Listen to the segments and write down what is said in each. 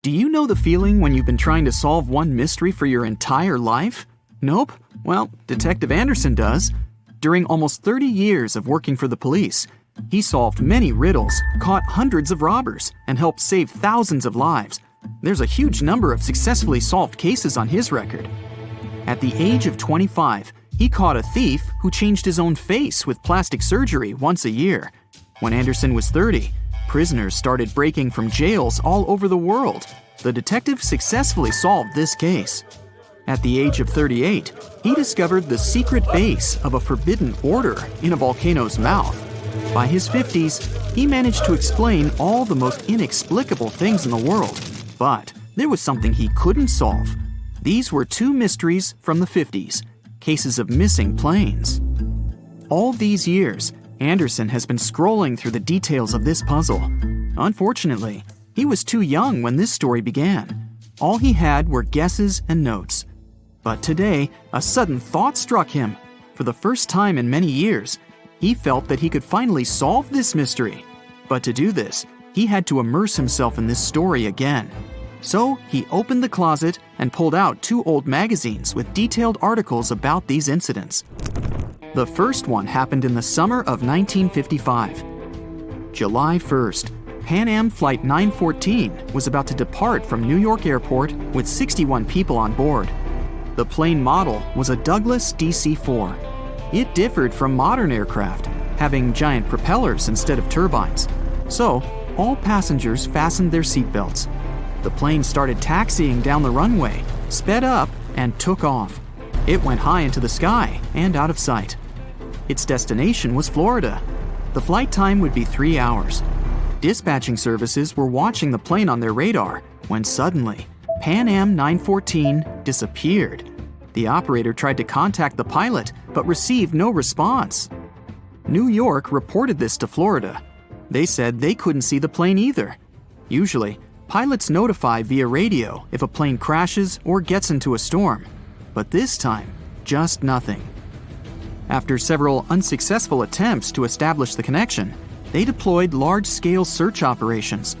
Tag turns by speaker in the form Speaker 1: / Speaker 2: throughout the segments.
Speaker 1: Do you know the feeling when you've been trying to solve one mystery for your entire life? Nope? Well, Detective Anderson does. During almost 30 years of working for the police, he solved many riddles, caught hundreds of robbers, and helped save thousands of lives. There's a huge number of successfully solved cases on his record. At the age of 25, he caught a thief who changed his own face with plastic surgery once a year. When Anderson was 30, prisoners started breaking from jails all over the world. The detective successfully solved this case. At the age of 38, he discovered the secret base of a forbidden order in a volcano's mouth. By his 50s, he managed to explain all the most inexplicable things in the world. But there was something he couldn't solve. These were two mysteries from the 50s, cases of missing planes. All these years, Anderson has been scrolling through the details of this puzzle. Unfortunately, he was too young when this story began. All he had were guesses and notes. But today, a sudden thought struck him. For the first time in many years, he felt that he could finally solve this mystery. But to do this, he had to immerse himself in this story again. So he opened the closet and pulled out two old magazines with detailed articles about these incidents. The first one happened in the summer of 1955. July 1st, PanAm Flight 914 was about to depart from New York Airport with 61 people on board. The plane model was a Douglas DC-4. It differed from modern aircraft, having giant propellers instead of turbines. So, all passengers fastened their seatbelts. The plane started taxiing down the runway, sped up, and took off. It went high into the sky and out of sight. Its destination was Florida. The flight time would be 3 hours. Dispatching services were watching the plane on their radar when suddenly, PanAm 914 disappeared. The operator tried to contact the pilot but received no response. New York reported this to Florida. They said they couldn't see the plane either. Usually, pilots notify via radio if a plane crashes or gets into a storm. But this time, just nothing. After several unsuccessful attempts to establish the connection, they deployed large-scale search operations.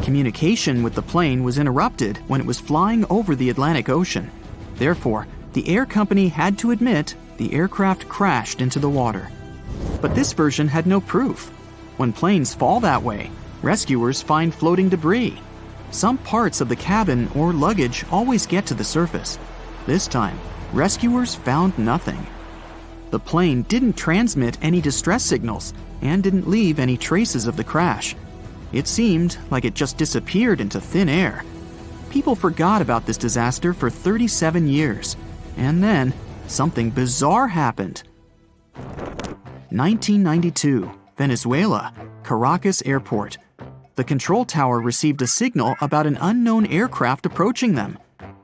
Speaker 1: Communication with the plane was interrupted when it was flying over the Atlantic Ocean. Therefore, the air company had to admit the aircraft crashed into the water. But this version had no proof. When planes fall that way, rescuers find floating debris. Some parts of the cabin or luggage always get to the surface. This time, rescuers found nothing. The plane didn't transmit any distress signals and didn't leave any traces of the crash. It seemed like it just disappeared into thin air. People forgot about this disaster for 37 years. And then, something bizarre happened. 1992, Venezuela, Caracas Airport. The control tower received a signal about an unknown aircraft approaching them.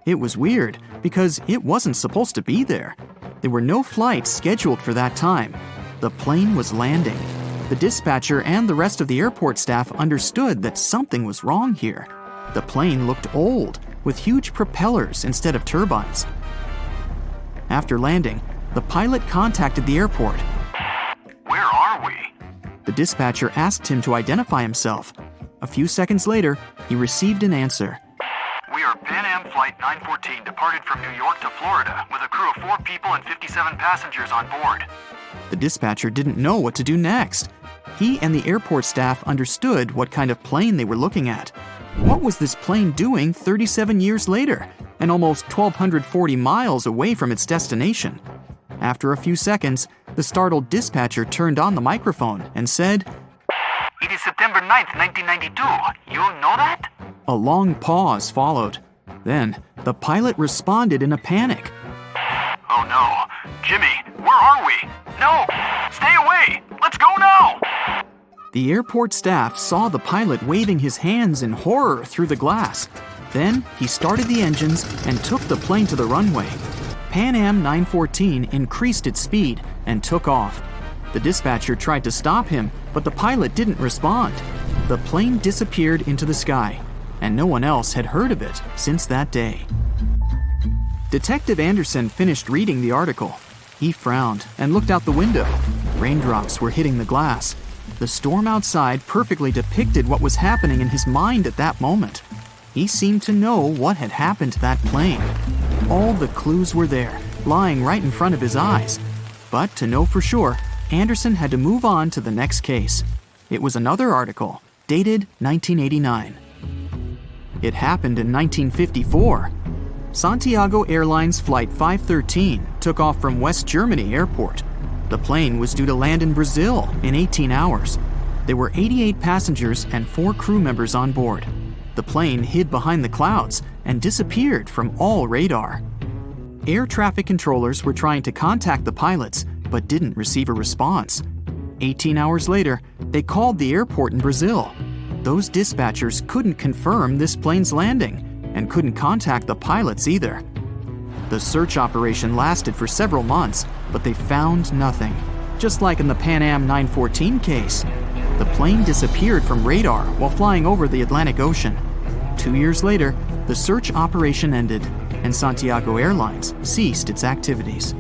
Speaker 1: It was weird because it wasn't supposed to be there. There were no flights scheduled for that time. The plane was landing. The dispatcher and the rest of the airport staff understood that something was wrong here. The plane looked old, with huge propellers instead of turbines. After landing, the pilot contacted the airport.
Speaker 2: Where are we?
Speaker 1: The dispatcher asked him to identify himself. A few seconds later, he received an answer.
Speaker 2: We are PanAm Flight 914 departed from New York to Florida with a crew of 4 people and 57 passengers on board.
Speaker 1: The dispatcher didn't know what to do next. He and the airport staff understood what kind of plane they were looking at. What was this plane doing 37 years later and almost 1,240 miles away from its destination? After a few seconds, the startled dispatcher turned on the microphone and said,
Speaker 2: It is September 9th, 1992. You know that?
Speaker 1: A long pause followed. Then, the pilot responded in a panic.
Speaker 2: Oh no. Jimmy, where are we? No! Stay away! Let's go now!
Speaker 1: The airport staff saw the pilot waving his hands in horror through the glass. Then, he started the engines and took the plane to the runway. PanAm 914 increased its speed and took off. The dispatcher tried to stop him, but the pilot didn't respond. The plane disappeared into the sky, and no one else had heard of it since that day. Detective Anderson finished reading the article. He frowned and looked out the window. Raindrops were hitting the glass. The storm outside perfectly depicted what was happening in his mind at that moment. He seemed to know what had happened to that plane. All the clues were there, lying right in front of his eyes. But to know for sure, Anderson had to move on to the next case. It was another article, dated 1989. It happened in 1954. Santiago Airlines Flight 513 took off from West Germany Airport. The plane was due to land in Brazil in 18 hours. There were 88 passengers and 4 crew members on board. The plane hid behind the clouds and disappeared from all radar. Air traffic controllers were trying to contact the pilots, but didn't receive a response. 18 hours later, they called the airport in Brazil. Those dispatchers couldn't confirm this plane's landing and couldn't contact the pilots either. The search operation lasted for several months, but they found nothing. Just like in the PanAm 914 case, the plane disappeared from radar while flying over the Atlantic Ocean. 2 years later, the search operation ended, and Santiago Airlines ceased its activities.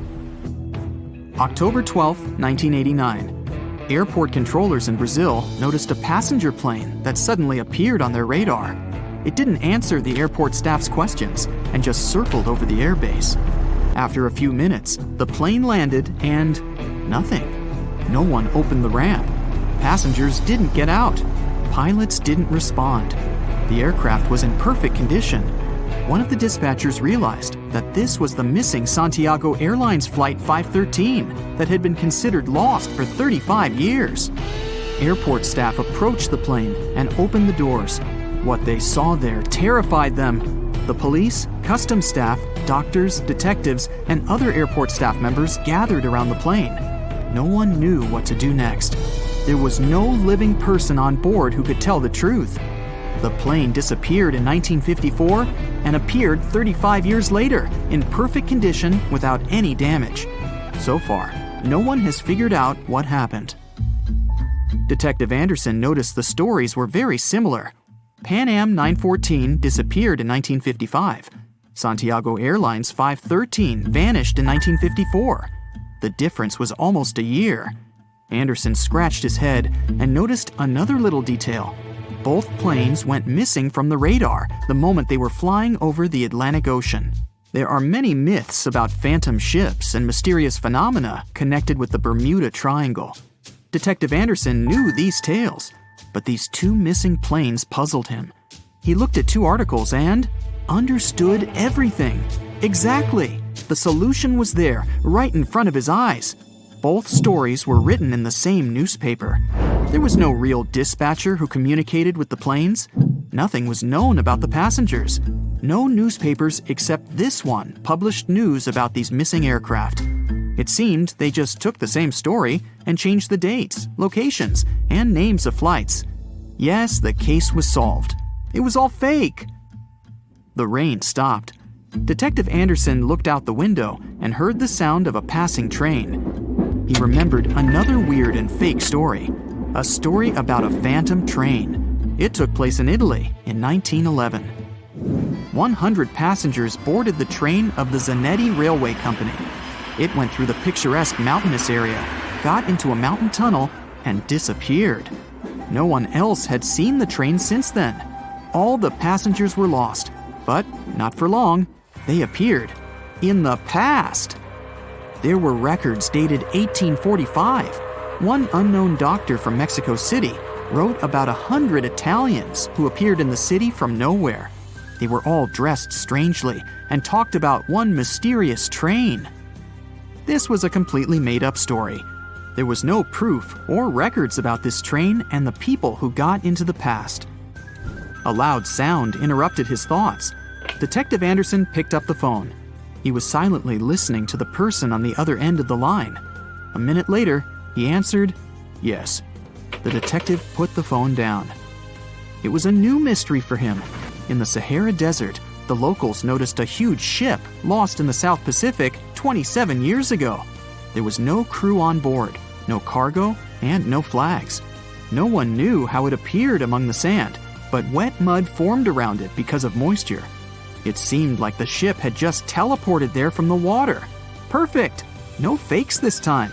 Speaker 1: October 12, 1989. Airport controllers in Brazil noticed a passenger plane that suddenly appeared on their radar. It didn't answer the airport staff's questions and just circled over the airbase. After a few minutes, the plane landed and nothing. No one opened the ramp. Passengers didn't get out. Pilots didn't respond. The aircraft was in perfect condition. One of the dispatchers realized that this was the missing Santiago Airlines Flight 513 that had been considered lost for 35 years. Airport staff approached the plane and opened the doors. What they saw there terrified them. The police, customs staff, doctors, detectives, and other airport staff members gathered around the plane. No one knew what to do next. There was no living person on board who could tell the truth. The plane disappeared in 1954 and appeared 35 years later in perfect condition without any damage. So far, no one has figured out what happened. Detective Anderson noticed the stories were very similar. PanAm 914 disappeared in 1955. Santiago Airlines 513 vanished in 1954. The difference was almost a year. Anderson scratched his head and noticed another little detail. Both planes went missing from the radar the moment they were flying over the Atlantic Ocean. There are many myths about phantom ships and mysterious phenomena connected with the Bermuda Triangle. Detective Anderson knew these tales, but these 2 missing planes puzzled him. He looked at 2 articles and understood everything. Exactly! The solution was there, right in front of his eyes. Both stories were written in the same newspaper. There was no real dispatcher who communicated with the planes. Nothing was known about the passengers. No newspapers except this one published news about these missing aircraft. It seemed they just took the same story and changed the dates, locations, and names of flights. Yes, the case was solved. It was all fake. The rain stopped. Detective Anderson looked out the window and heard the sound of a passing train. He remembered another weird and fake story. A story about a phantom train. It took place in Italy in 1911. 100 passengers boarded the train of the Zanetti Railway Company. It went through the picturesque mountainous area, got into a mountain tunnel, and disappeared. No one else had seen the train since then. All the passengers were lost, but not for long. They appeared in the past. There were records dated 1845. One unknown doctor from Mexico City wrote about 100 Italians who appeared in the city from nowhere. They were all dressed strangely and talked about one mysterious train. This was a completely made-up story. There was no proof or records about this train and the people who got into the past. A loud sound interrupted his thoughts. Detective Anderson picked up the phone. He was silently listening to the person on the other end of the line. A minute later, he answered, "Yes." The detective put the phone down. It was a new mystery for him. In the Sahara Desert, the locals noticed a huge ship lost in the South Pacific 27 years ago. There was no crew on board, no cargo, and no flags. No one knew how it appeared among the sand, but wet mud formed around it because of moisture. It seemed like the ship had just teleported there from the water. Perfect! No fakes this time.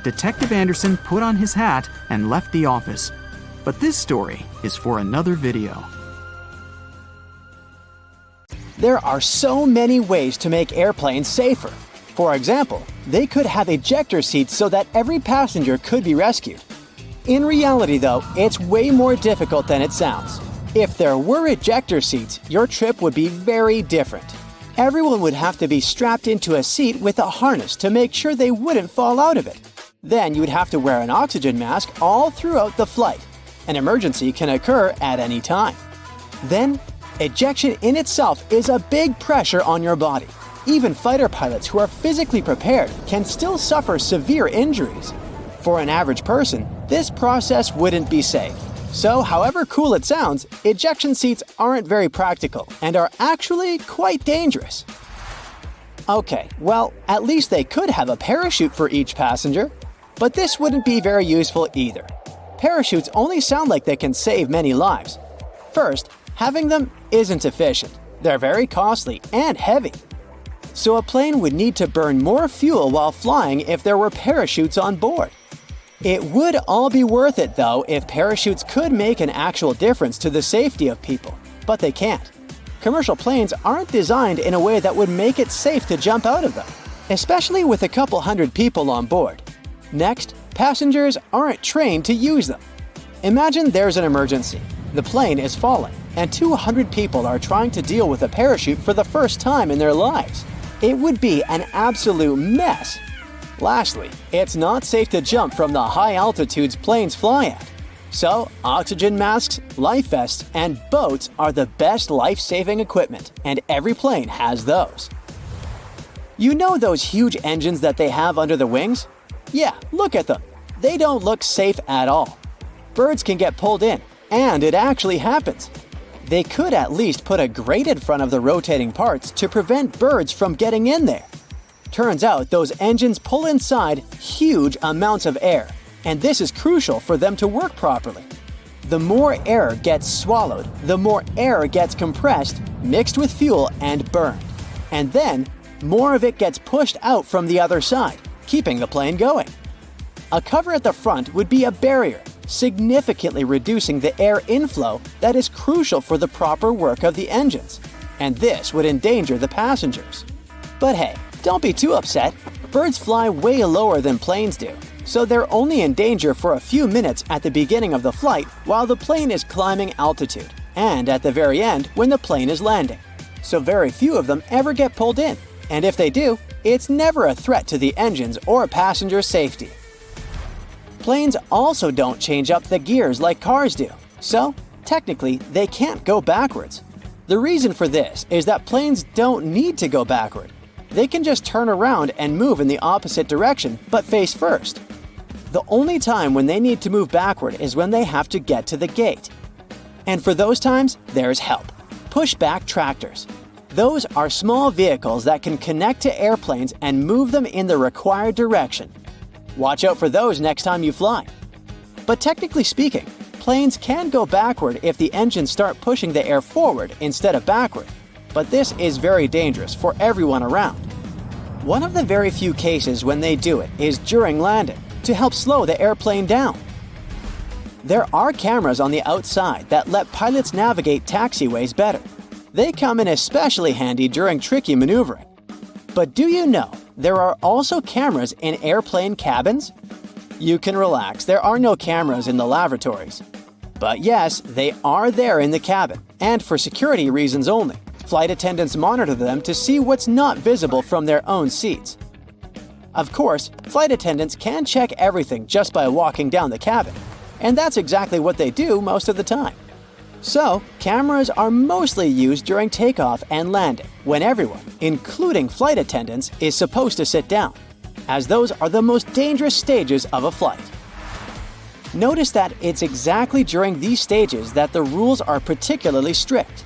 Speaker 1: Detective Anderson put on his hat and left the office. But this story is for another video.
Speaker 3: There are so many ways to make airplanes safer. For example, they could have ejector seats so that every passenger could be rescued. In reality though, it's way more difficult than it sounds. If there were ejector seats, your trip would be very different. Everyone would have to be strapped into a seat with a harness to make sure they wouldn't fall out of it. Then you would have to wear an oxygen mask all throughout the flight. An emergency can occur at any time. Then, ejection in itself is a big pressure on your body. Even fighter pilots who are physically prepared can still suffer severe injuries. For an average person, this process wouldn't be safe. So, however cool it sounds, ejection seats aren't very practical and are actually quite dangerous. Okay, well, at least they could have a parachute for each passenger. But this wouldn't be very useful either. Parachutes only sound like they can save many lives. First, having them isn't efficient. They're very costly and heavy. So a plane would need to burn more fuel while flying if there were parachutes on board. It would all be worth it though if parachutes could make an actual difference to the safety of people, but they can't. Commercial planes aren't designed in a way that would make it safe to jump out of them, especially with a couple hundred people on board. Next, passengers aren't trained to use them. Imagine there's an emergency. The plane is falling, and 200 people are trying to deal with a parachute for the first time in their lives. It would be an absolute mess. Lastly, it's not safe to jump from the high altitudes planes fly at. So, oxygen masks, life vests, and boats are the best life-saving equipment, and every plane has those. You know those huge engines that they have under the wings? Yeah, look at them. They don't look safe at all. Birds can get pulled in, and it actually happens. They could at least put a grate in front of the rotating parts to prevent birds from getting in there. Turns out those engines pull inside huge amounts of air, and this is crucial for them to work properly. The more air gets swallowed, the more air gets compressed, mixed with fuel, and burned. And then, more of it gets pushed out from the other side, keeping the plane going. A cover at the front would be a barrier, significantly reducing the air inflow that is crucial for the proper work of the engines, and this would endanger the passengers. But hey, don't be too upset. Birds fly way lower than planes do, so they're only in danger for a few minutes at the beginning of the flight while the plane is climbing altitude, and at the very end when the plane is landing. So very few of them ever get pulled in, and if they do, it's never a threat to the engines or passenger safety. Planes also don't change up the gears like cars do, so technically they can't go backwards. The reason for this is that planes don't need to go backward. They can just turn around and move in the opposite direction, but face first. The only time when they need to move backward is when they have to get to the gate. And for those times, there's help. Pushback tractors. Those are small vehicles that can connect to airplanes and move them in the required direction. Watch out for those next time you fly. But technically speaking, planes can go backward if the engines start pushing the air forward instead of backward. But this is very dangerous for everyone around. One of the very few cases when they do it is during landing, to help slow the airplane down. There are cameras on the outside that let pilots navigate taxiways better. They come in especially handy during tricky maneuvering. But do you know there are also cameras in airplane cabins? You can relax, there are no cameras in the lavatories. But yes, they are there in the cabin, and for security reasons only. Flight attendants monitor them to see what's not visible from their own seats. Of course, flight attendants can check everything just by walking down the cabin, and that's exactly what they do most of the time. So, cameras are mostly used during takeoff and landing, when everyone, including flight attendants, is supposed to sit down, as those are the most dangerous stages of a flight. Notice that it's exactly during these stages that the rules are particularly strict.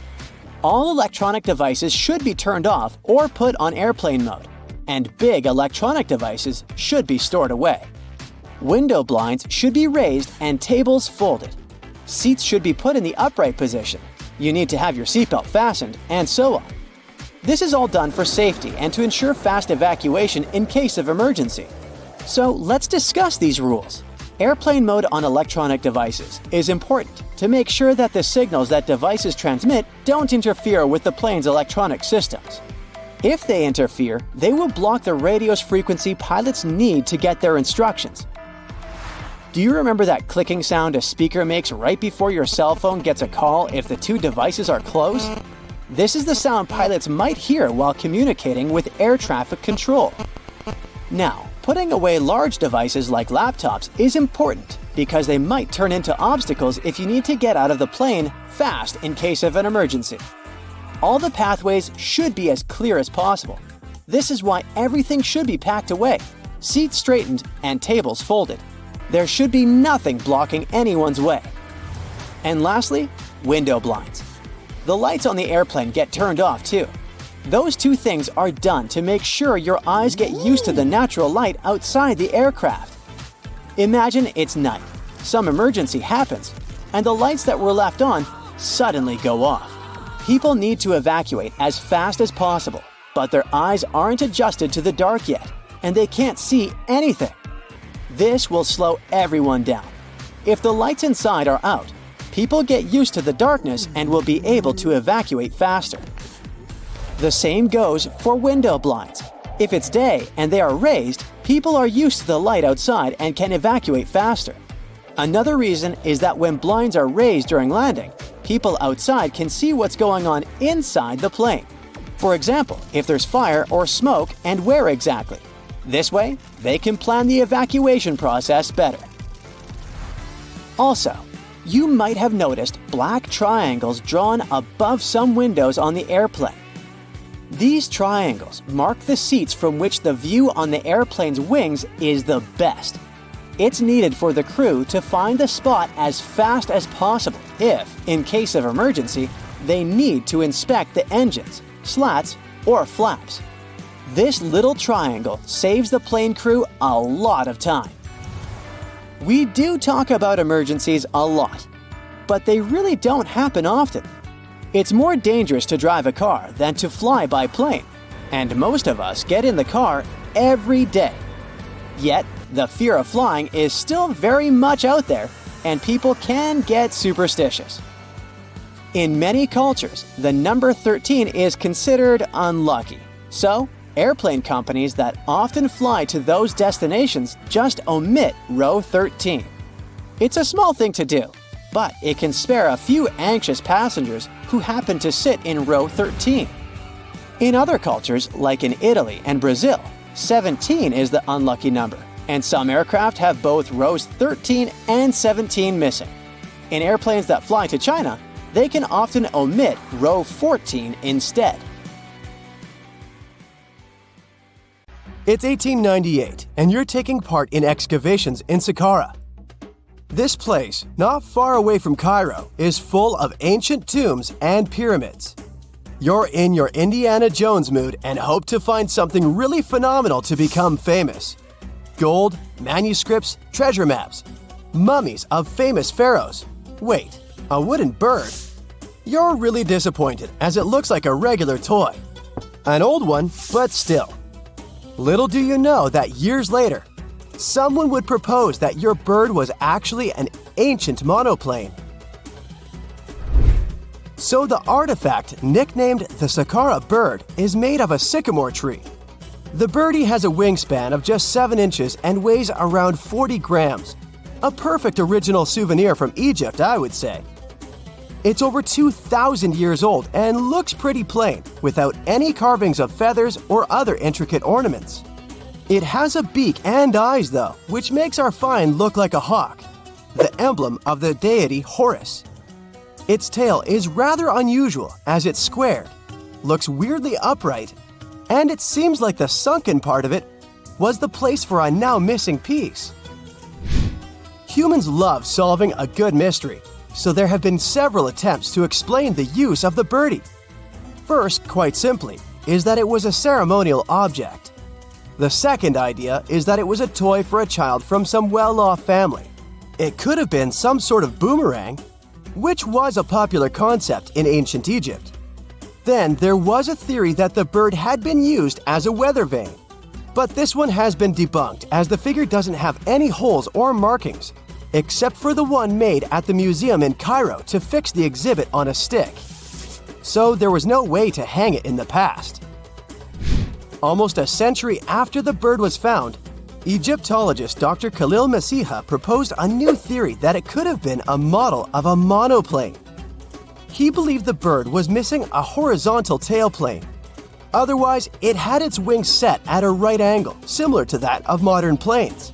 Speaker 3: All electronic devices should be turned off or put on airplane mode, and big electronic devices should be stored away. Window blinds should be raised and tables folded. Seats should be put in the upright position. You need to have your seatbelt fastened, and so on. This is all done for safety and to ensure fast evacuation in case of emergency. So let's discuss these rules. Airplane mode on electronic devices is important to make sure that the signals that devices transmit don't interfere with the plane's electronic systems. If they interfere, they will block the radio's frequency pilots need to get their instructions. Do you remember that clicking sound a speaker makes right before your cell phone gets a call if the two devices are close? This is the sound pilots might hear while communicating with air traffic control. Now, putting away large devices like laptops is important because they might turn into obstacles if you need to get out of the plane fast in case of an emergency. All the pathways should be as clear as possible. This is why everything should be packed away, seats straightened, and tables folded. There should be nothing blocking anyone's way. And lastly, window blinds. The lights on the airplane get turned off too. Those two things are done to make sure your eyes get used to the natural light outside the aircraft. Imagine it's night, some emergency happens, and the lights that were left on suddenly go off. People need to evacuate as fast as possible, but their eyes aren't adjusted to the dark yet, and they can't see anything. This will slow everyone down. If the lights inside are out, people get used to the darkness and will be able to evacuate faster. The same goes for window blinds. If it's day and they are raised, people are used to the light outside and can evacuate faster. Another reason is that when blinds are raised during landing, people outside can see what's going on inside the plane. For example, if there's fire or smoke and where exactly. This way, they can plan the evacuation process better. Also, you might have noticed black triangles drawn above some windows on the airplane. These triangles mark the seats from which the view on the airplane's wings is the best. It's needed for the crew to find the spot as fast as possible if, in case of emergency, they need to inspect the engines, slats, or flaps. This little triangle saves the plane crew a lot of time. We do talk about emergencies a lot, but they really don't happen often. It's more dangerous to drive a car than to fly by plane, and most of us get in the car every day. Yet, the fear of flying is still very much out there, and people can get superstitious. In many cultures, the number 13 is considered unlucky. So, airplane companies that often fly to those destinations just omit row 13. It's a small thing to do, but it can spare a few anxious passengers who happen to sit in row 13. In other cultures, like in Italy and Brazil, 17 is the unlucky number, and some aircraft have both rows 13 and 17 missing. In airplanes that fly to China, they can often omit row 14 instead.
Speaker 4: It's 1898, and you're taking part in excavations in Saqqara. This place, not far away from Cairo, is full of ancient tombs and pyramids. You're in your Indiana Jones mood and hope to find something really phenomenal to become famous. Gold, manuscripts, treasure maps, mummies of famous pharaohs. Wait, a wooden bird? You're really disappointed as it looks like a regular toy. An old one, but still. Little do you know that years later, someone would propose that your bird was actually an ancient monoplane. So the artifact, nicknamed the Saqqara bird, is made of a sycamore tree. The birdie has a wingspan of just 7 inches and weighs around 40 grams. A perfect original souvenir from Egypt, I would say. It's over 2,000 years old and looks pretty plain, without any carvings of feathers or other intricate ornaments. It has a beak and eyes though, which makes our find look like a hawk, the emblem of the deity Horus. Its tail is rather unusual as it's squared, looks weirdly upright, and it seems like the sunken part of it was the place for a now missing piece. Humans love solving a good mystery, so there have been several attempts to explain the use of the birdie. First, quite simply, is that it was a ceremonial object. The second idea is that it was a toy for a child from some well-off family. It could have been some sort of boomerang, which was a popular concept in ancient Egypt. Then there was a theory that the bird had been used as a weather vane, But this one has been debunked as the figure doesn't have any holes or markings, except for the one made at the museum in Cairo to fix the exhibit on a stick. So there was no way to hang it in the past. Almost a century after the bird was found, Egyptologist Dr. Khalil Masiha proposed a new theory that it could have been a model of a monoplane. He believed the bird was missing a horizontal tailplane. Otherwise, it had its wings set at a right angle, similar to that of modern planes.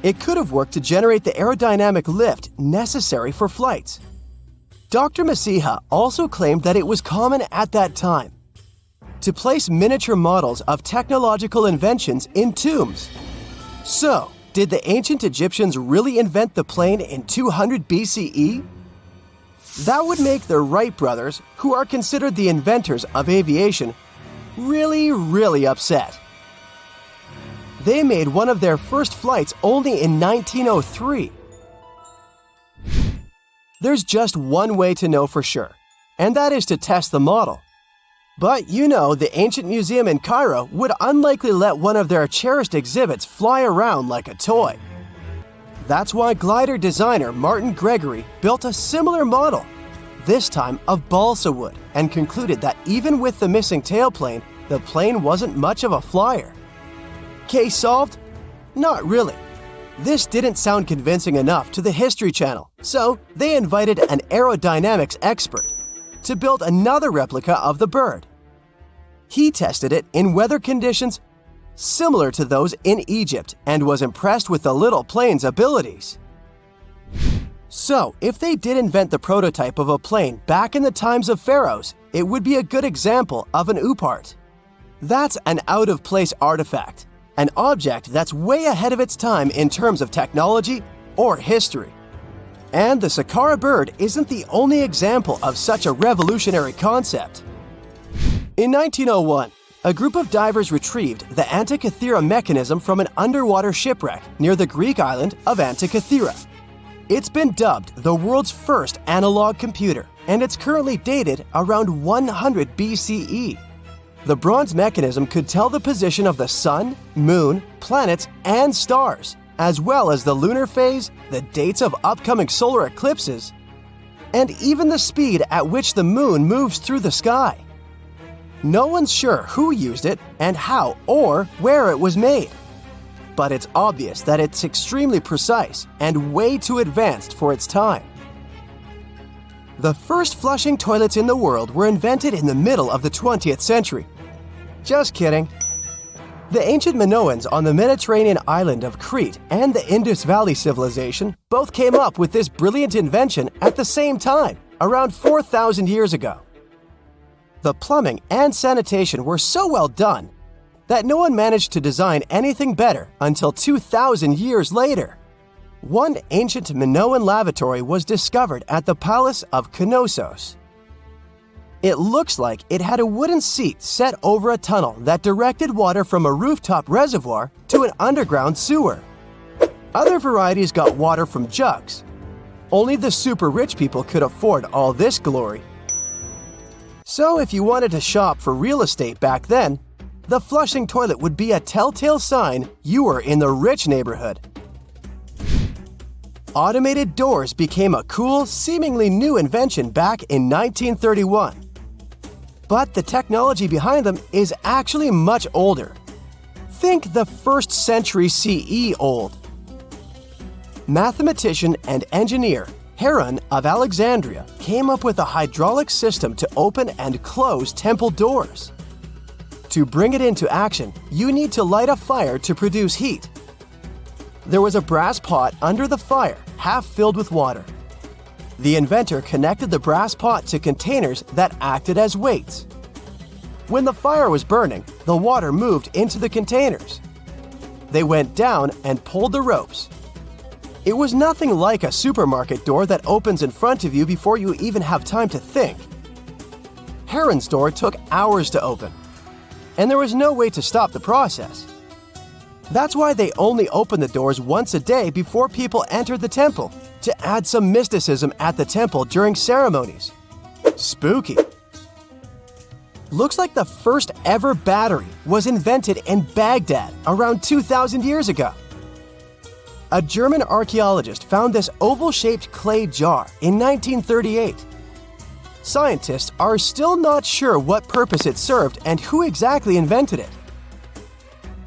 Speaker 4: It could have worked to generate the aerodynamic lift necessary for flights. Dr. Masiha also claimed that it was common at that time to place miniature models of technological inventions in tombs. So, did the ancient Egyptians really invent the plane in 200 BCE? That would make the Wright brothers, who are considered the inventors of aviation, really upset. They made one of their first flights only in 1903. There's just one way to know for sure, and that is to test the model. But you know, the ancient museum in Cairo would unlikely let one of their cherished exhibits fly around like a toy. That's why glider designer Martin Gregory built a similar model, this time of balsa wood, and concluded that even with the missing tailplane, the plane wasn't much of a flyer. Case solved? Not really. This didn't sound convincing enough to the History Channel, so they invited an aerodynamics expert to build another replica of the bird. He tested it in weather conditions similar to those in Egypt and was impressed with the little plane's abilities. So, if they did invent the prototype of a plane back in the times of pharaohs, it would be a good example of an oupart. That's an out-of-place artifact, an object that's way ahead of its time in terms of technology or history. And the Saqqara bird isn't the only example of such a revolutionary concept. In 1901, a group of divers retrieved the Antikythera mechanism from an underwater shipwreck near the Greek island of Antikythera. It's been dubbed the world's first analog computer, and it's currently dated around 100 BCE. The bronze mechanism could tell the position of the sun, moon, planets, and stars, as well as the lunar phase, the dates of upcoming solar eclipses, and even the speed at which the moon moves through the sky. No one's sure who used it and how or where it was made. But it's obvious that it's extremely precise and way too advanced for its time. The first flushing toilets in the world were invented in the middle of the 20th century. Just kidding. The ancient Minoans on the Mediterranean island of Crete and the Indus Valley civilization both came up with this brilliant invention at the same time, around 4,000 years ago. The plumbing and sanitation were so well done that no one managed to design anything better until 2,000 years later. One ancient Minoan lavatory was discovered at the Palace of Knossos. It looks like it had a wooden seat set over a tunnel that directed water from a rooftop reservoir to an underground sewer. Other varieties got water from jugs. Only the super rich people could afford all this glory. So if you wanted to shop for real estate back then, the flushing toilet would be a telltale sign you were in the rich neighborhood. Automated doors became a cool, seemingly new invention back in 1931. But the technology behind them is actually much older. Think the 1st century CE old. Mathematician and engineer Heron of Alexandria came up with a hydraulic system to open and close temple doors. To bring it into action, you need to light a fire to produce heat. There was a brass pot under the fire, half filled with water. The inventor connected the brass pot to containers that acted as weights. When the fire was burning, the water moved into the containers. They went down and pulled the ropes. It was nothing like a supermarket door that opens in front of you before you even have time to think. Heron's door took hours to open, and there was no way to stop the process. That's why they only opened the doors once a day before people entered the temple, to add some mysticism at the temple during ceremonies. Spooky. Looks like the first ever battery was invented in Baghdad around 2,000 years ago. A German archaeologist found this oval-shaped clay jar in 1938. Scientists are still not sure what purpose it served and who exactly invented it.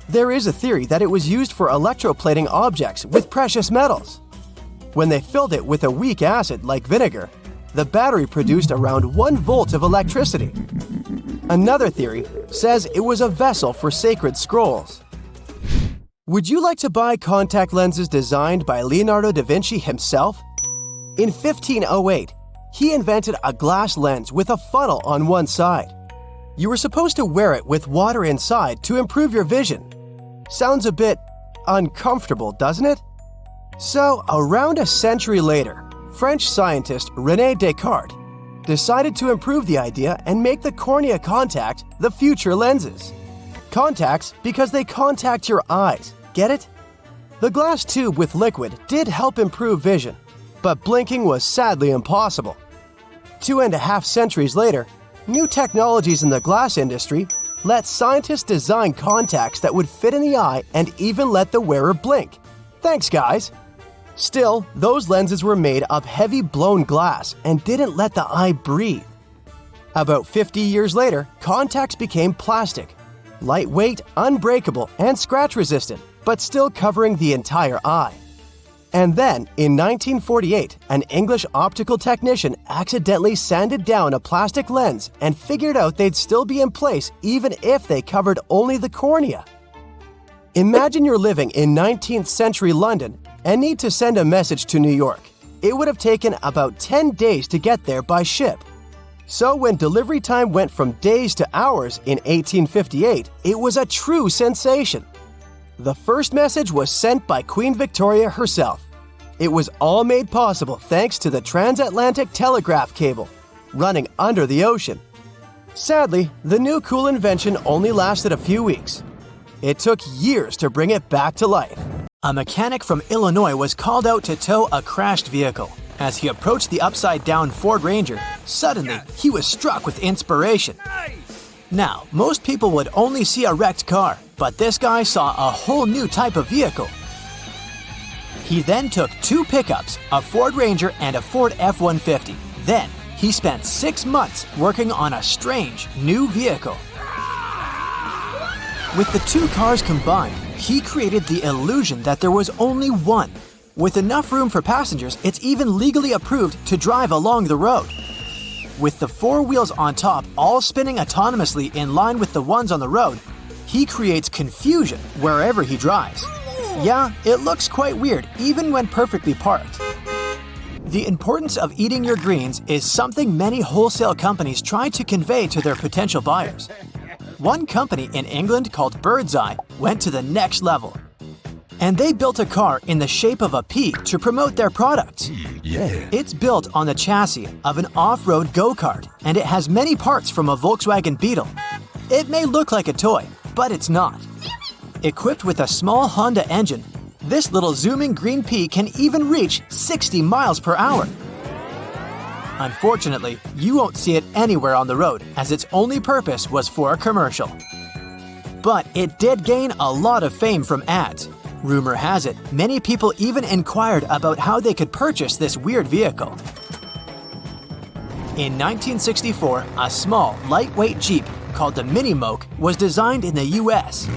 Speaker 4: There is a theory that it was used for electroplating objects with precious metals. When they filled it with a weak acid like vinegar, the battery produced around 1 volt of electricity. Another theory says it was a vessel for sacred scrolls. Would you like to buy contact lenses designed by Leonardo da Vinci himself? In 1508, he invented a glass lens with a funnel on one side. You were supposed to wear it with water inside to improve your vision. Sounds a bit uncomfortable, doesn't it? So, around a century later, French scientist René Descartes decided to improve the idea and make the cornea contact the future lenses. Contacts because they contact your eyes, get it? The glass tube with liquid did help improve vision, but blinking was sadly impossible. 2.5 centuries later, new technologies in the glass industry let scientists design contacts that would fit in the eye and even let the wearer blink. Thanks, guys! Still, those lenses were made of heavy blown glass and didn't let the eye breathe. About 50 years later, contacts became plastic, lightweight, unbreakable, and scratch-resistant, but still covering the entire eye. And then, in 1948, an English optical technician accidentally sanded down a plastic lens and figured out they'd still be in place even if they covered only the cornea. Imagine you're living in 19th century London and need to send a message to New York. It would have taken about 10 days to get there by ship. So when delivery time went from days to hours in 1858, it was a true sensation. The first message was sent by Queen Victoria herself. It was all made possible thanks to the Transatlantic telegraph cable, running under the ocean. Sadly, the new cool invention only lasted a few weeks. It took years to bring it back to life. A mechanic from Illinois was called out to tow a crashed vehicle. As he approached the upside-down Ford Ranger, suddenly he was struck with inspiration. Now, most people would only see a wrecked car, but this guy saw a whole new type of vehicle. He then took 2 pickups, a Ford Ranger and a Ford F-150. Then, he spent 6 months working on a strange new vehicle. With the 2 cars combined, he created the illusion that there was only one. With enough room for passengers, it's even legally approved to drive along the road. With the 4 wheels on top all spinning autonomously in line with the ones on the road, he creates confusion wherever he drives. Yeah, it looks quite weird even when perfectly parked. The importance of eating your greens is something many wholesale companies try to convey to their potential buyers. One company in England called Birdseye went to the next level. And they built a car in the shape of a pea to promote their products. It's built on the chassis of an off-road go-kart, and it has many parts from a Volkswagen Beetle. It may look like a toy, but it's not. Equipped with a small Honda engine, this little zooming green pea can even reach 60 miles per hour. Unfortunately, you won't see it anywhere on the road, as its only purpose was for a commercial. But it did gain a lot of fame from ads. Rumor has it, many people even inquired about how they could purchase this weird vehicle. In 1964, a small, lightweight Jeep called the Mini Moke was designed in the US.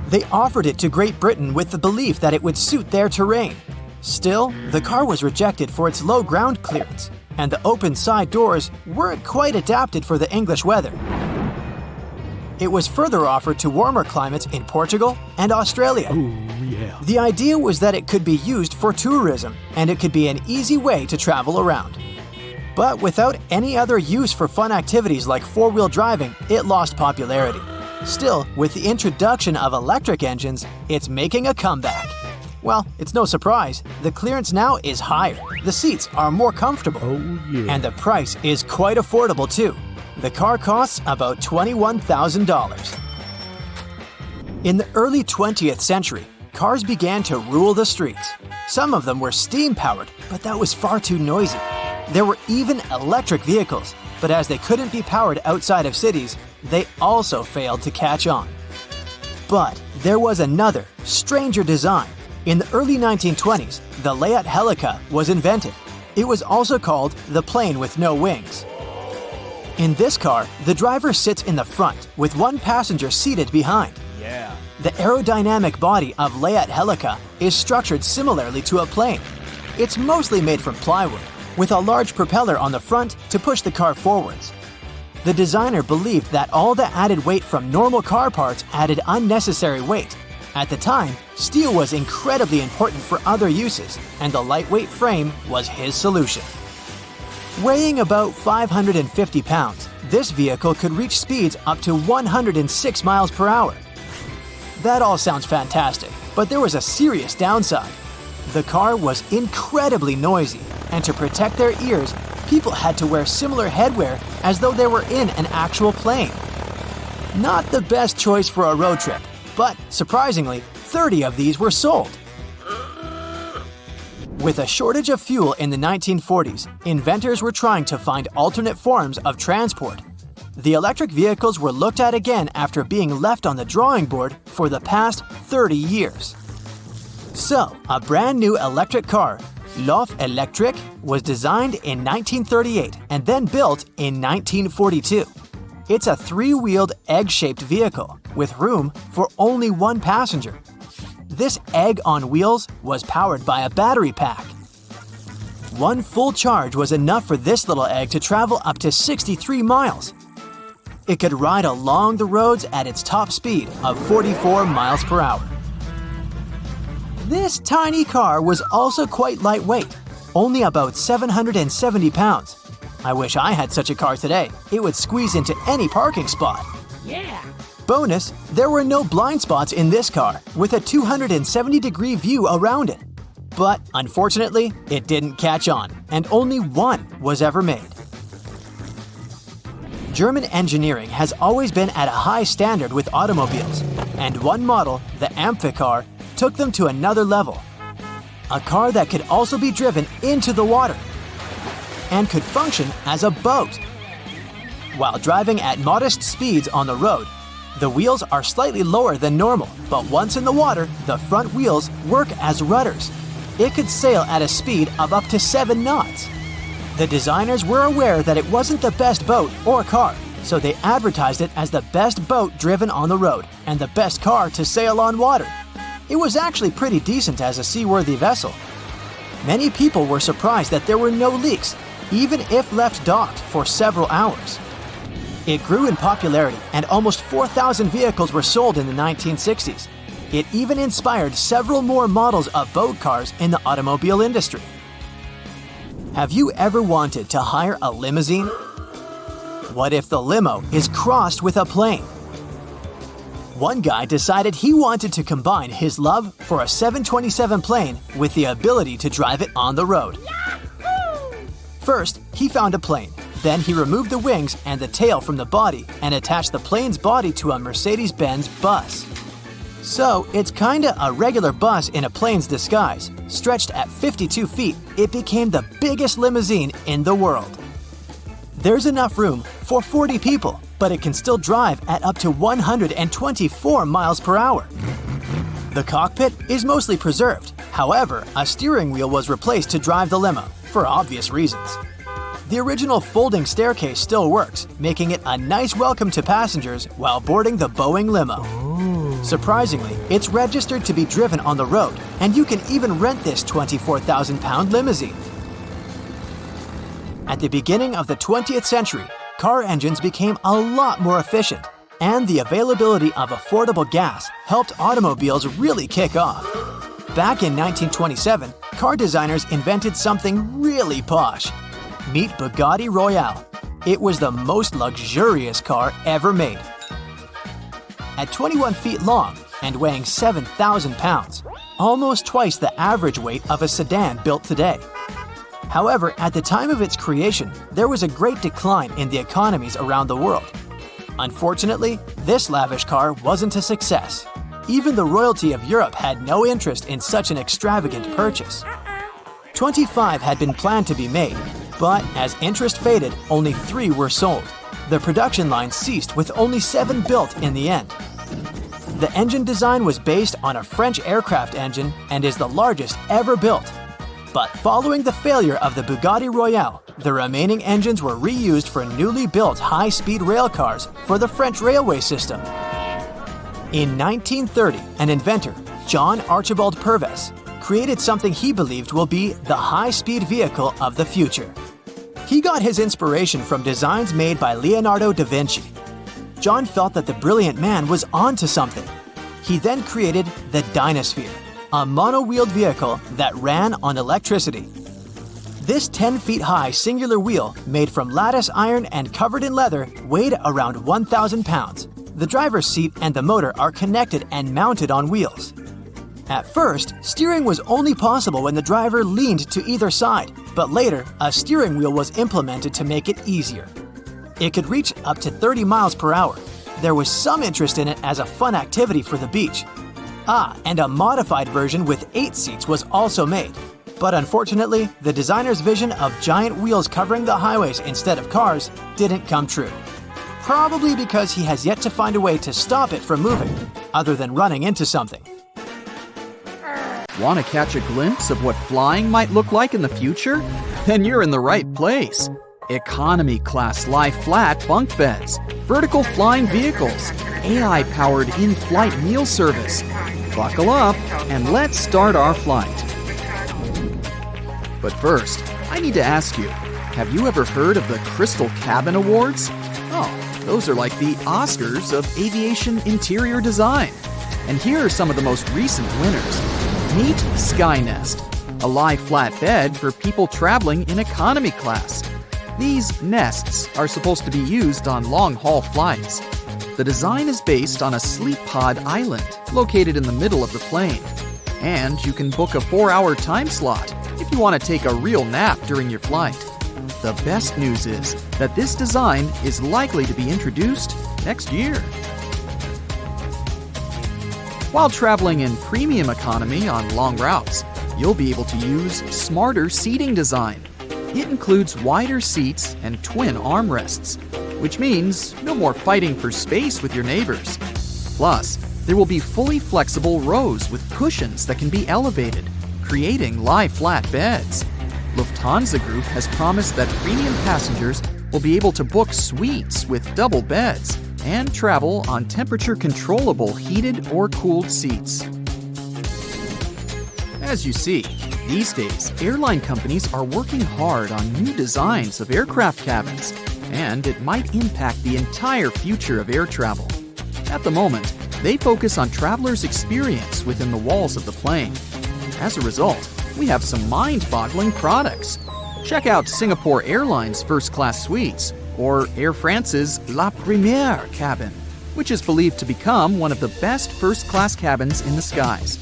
Speaker 4: They offered it to Great Britain with the belief that it would suit their terrain. Still, the car was rejected for its low ground clearance, and the open side doors weren't quite adapted for the English weather. It was further offered to warmer climates in Portugal and Australia. The idea was that it could be used for tourism, and it could be an easy way to travel around. But without any other use for fun activities like four-wheel driving, it lost popularity. Still, with the introduction of electric engines, it's making a comeback. Well, it's no surprise. The clearance now is higher, the seats are more comfortable, and the price is quite affordable too. The car costs about $21,000. In the early 20th century, cars began to rule the streets. Some of them were steam-powered, but that was far too noisy. There were even electric vehicles,
Speaker 3: but as they couldn't be powered outside of cities, they also failed to catch on. But there was another, stranger design. In the early 1920s, the Layat Helica was invented. It was also called the plane with no wings. In this car, the driver sits in the front with one passenger seated behind. The aerodynamic body of Layat Helica is structured similarly to a plane. It's mostly made from plywood, with a large propeller on the front to push the car forwards. The designer believed that all the added weight from normal car parts added unnecessary weight. At the time, steel was incredibly important for other uses, and the lightweight frame was his solution. Weighing about 550 pounds, this vehicle could reach speeds up to 106 miles per hour. That all sounds fantastic, but there was a serious downside. The car was incredibly noisy, and to protect their ears, people had to wear similar headwear as though they were in an actual plane. Not the best choice for a road trip, but surprisingly, 30 of these were sold. With a shortage of fuel in the 1940s, inventors were trying to find alternate forms of transport. The electric vehicles were looked at again after being left on the drawing board for the past 30 years. So, a brand new electric car, Lof Electric, was designed in 1938 and then built in 1942. It's a three-wheeled egg-shaped vehicle with room for only one passenger. This egg on wheels was powered by a battery pack. One full charge was enough for this little egg to travel up to 63 miles. It could ride along the roads at its top speed of 44 miles per hour. This tiny car was also quite lightweight, only about 770 pounds. I wish I had such a car today. It would squeeze into any parking spot. Bonus, there were no blind spots in this car, with a 270-degree view around it. But unfortunately, it didn't catch on, and only one was ever made. German engineering has always been at a high standard with automobiles, and one model, the Amphicar, took them to another level. A car that could also be driven into the water and could function as a boat. While driving at modest speeds on the road, the wheels are slightly lower than normal, but once in the water, the front wheels work as rudders. It could sail at a speed of up to 7 knots. The designers were aware that it wasn't the best boat or car, so they advertised it as the best boat driven on the road and the best car to sail on water. It was actually pretty decent as a seaworthy vessel. Many people were surprised that there were no leaks, even if left docked for several hours. It grew in popularity, and almost 4,000 vehicles were sold in the 1960s. It even inspired several more models of boat cars in the automobile industry. Have you ever wanted to hire a limousine? What if the limo is crossed with a plane? One guy decided he wanted to combine his love for a 727 plane with the ability to drive it on the road. First, he found a plane. Then he removed the wings and the tail from the body and attached the plane's body to a Mercedes-Benz bus. So, it's kinda a regular bus in a plane's disguise. Stretched at 52 feet, it became the biggest limousine in the world. There's enough room for 40 people, but it can still drive at up to 124 miles per hour. The cockpit is mostly preserved. However, a steering wheel was replaced to drive the limo, for obvious reasons. The original folding staircase still works, making it a nice welcome to passengers while boarding the Boeing limo. Surprisingly, it's registered to be driven on the road, and you can even rent this 24,000-pound limousine. At the beginning of the 20th century, car engines became a lot more efficient, and the availability of affordable gas helped automobiles really kick off. Back in 1927, car designers invented something really posh. Meet Bugatti Royale. It was the most luxurious car ever made. At 21 feet long and weighing 7,000 pounds, almost twice the average weight of a sedan built today. However, at the time of its creation, there was a great decline in the economies around the world. Unfortunately, this lavish car wasn't a success. Even the royalty of Europe had no interest in such an extravagant purchase. 25 had been planned to be made, But as interest faded, only 3 were sold. The production line ceased with only 7 built in the end. The engine design was based on a French aircraft engine and is the largest ever built. But following the failure of the Bugatti Royale, the remaining engines were reused for newly built high-speed rail cars for the French railway system. In 1930, an inventor, John Archibald Purves, created something he believed will be the high-speed vehicle of the future. He got his inspiration from designs made by Leonardo da Vinci. John felt that the brilliant man was onto something. He then created the Dynasphere, a mono-wheeled vehicle that ran on electricity. This 10 feet high singular wheel, made from lattice iron and covered in leather, weighed around 1,000 pounds. The driver's seat and the motor are connected and mounted on wheels. At first, steering was only possible when the driver leaned to either side, but later, a steering wheel was implemented to make it easier. It could reach up to 30 miles per hour. There was some interest in it as a fun activity for the beach. And a modified version with 8 seats was also made. But unfortunately, the designer's vision of giant wheels covering the highways instead of cars didn't come true. Probably because he has yet to find a way to stop it from moving, other than running into something.
Speaker 1: Want to catch a glimpse of what flying might look like in the future? Then you're in the right place. Economy class lie-flat bunk beds, vertical flying vehicles, AI-powered in-flight meal service. Buckle up and let's start our flight. But first, I need to ask you, have you ever heard of the Crystal Cabin Awards? Oh, those are like the Oscars of aviation interior design. And here are some of the most recent winners. Meet Skynest, a lie-flat bed for people traveling in economy class. These nests are supposed to be used on long-haul flights. The design is based on a sleep pod island located in the middle of the plane. And you can book a 4-hour time slot if you want to take a real nap during your flight. The best news is that this design is likely to be introduced next year. While traveling in premium economy on long routes, you'll be able to use smarter seating design. It includes wider seats and twin armrests, which means no more fighting for space with your neighbors. Plus, there will be fully flexible rows with cushions that can be elevated, creating lie-flat beds. Lufthansa Group has promised that premium passengers will be able to book suites with double beds and travel on temperature-controllable heated or cooled seats. As you see, these days, airline companies are working hard on new designs of aircraft cabins, and it might impact the entire future of air travel. At the moment, they focus on travelers' experience within the walls of the plane. As a result, we have some mind-boggling products. Check out Singapore Airlines first-class suites, or Air France's La Première cabin, which is believed to become one of the best first-class cabins in the skies.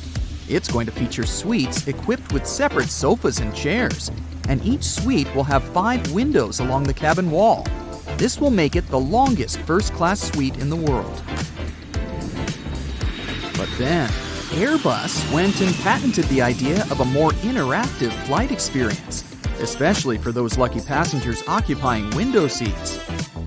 Speaker 1: It's going to feature suites equipped with separate sofas and chairs, and each suite will have 5 windows along the cabin wall. This will make it the longest first-class suite in the world. But then, Airbus went and patented the idea of a more interactive flight experience, especially for those lucky passengers occupying window seats.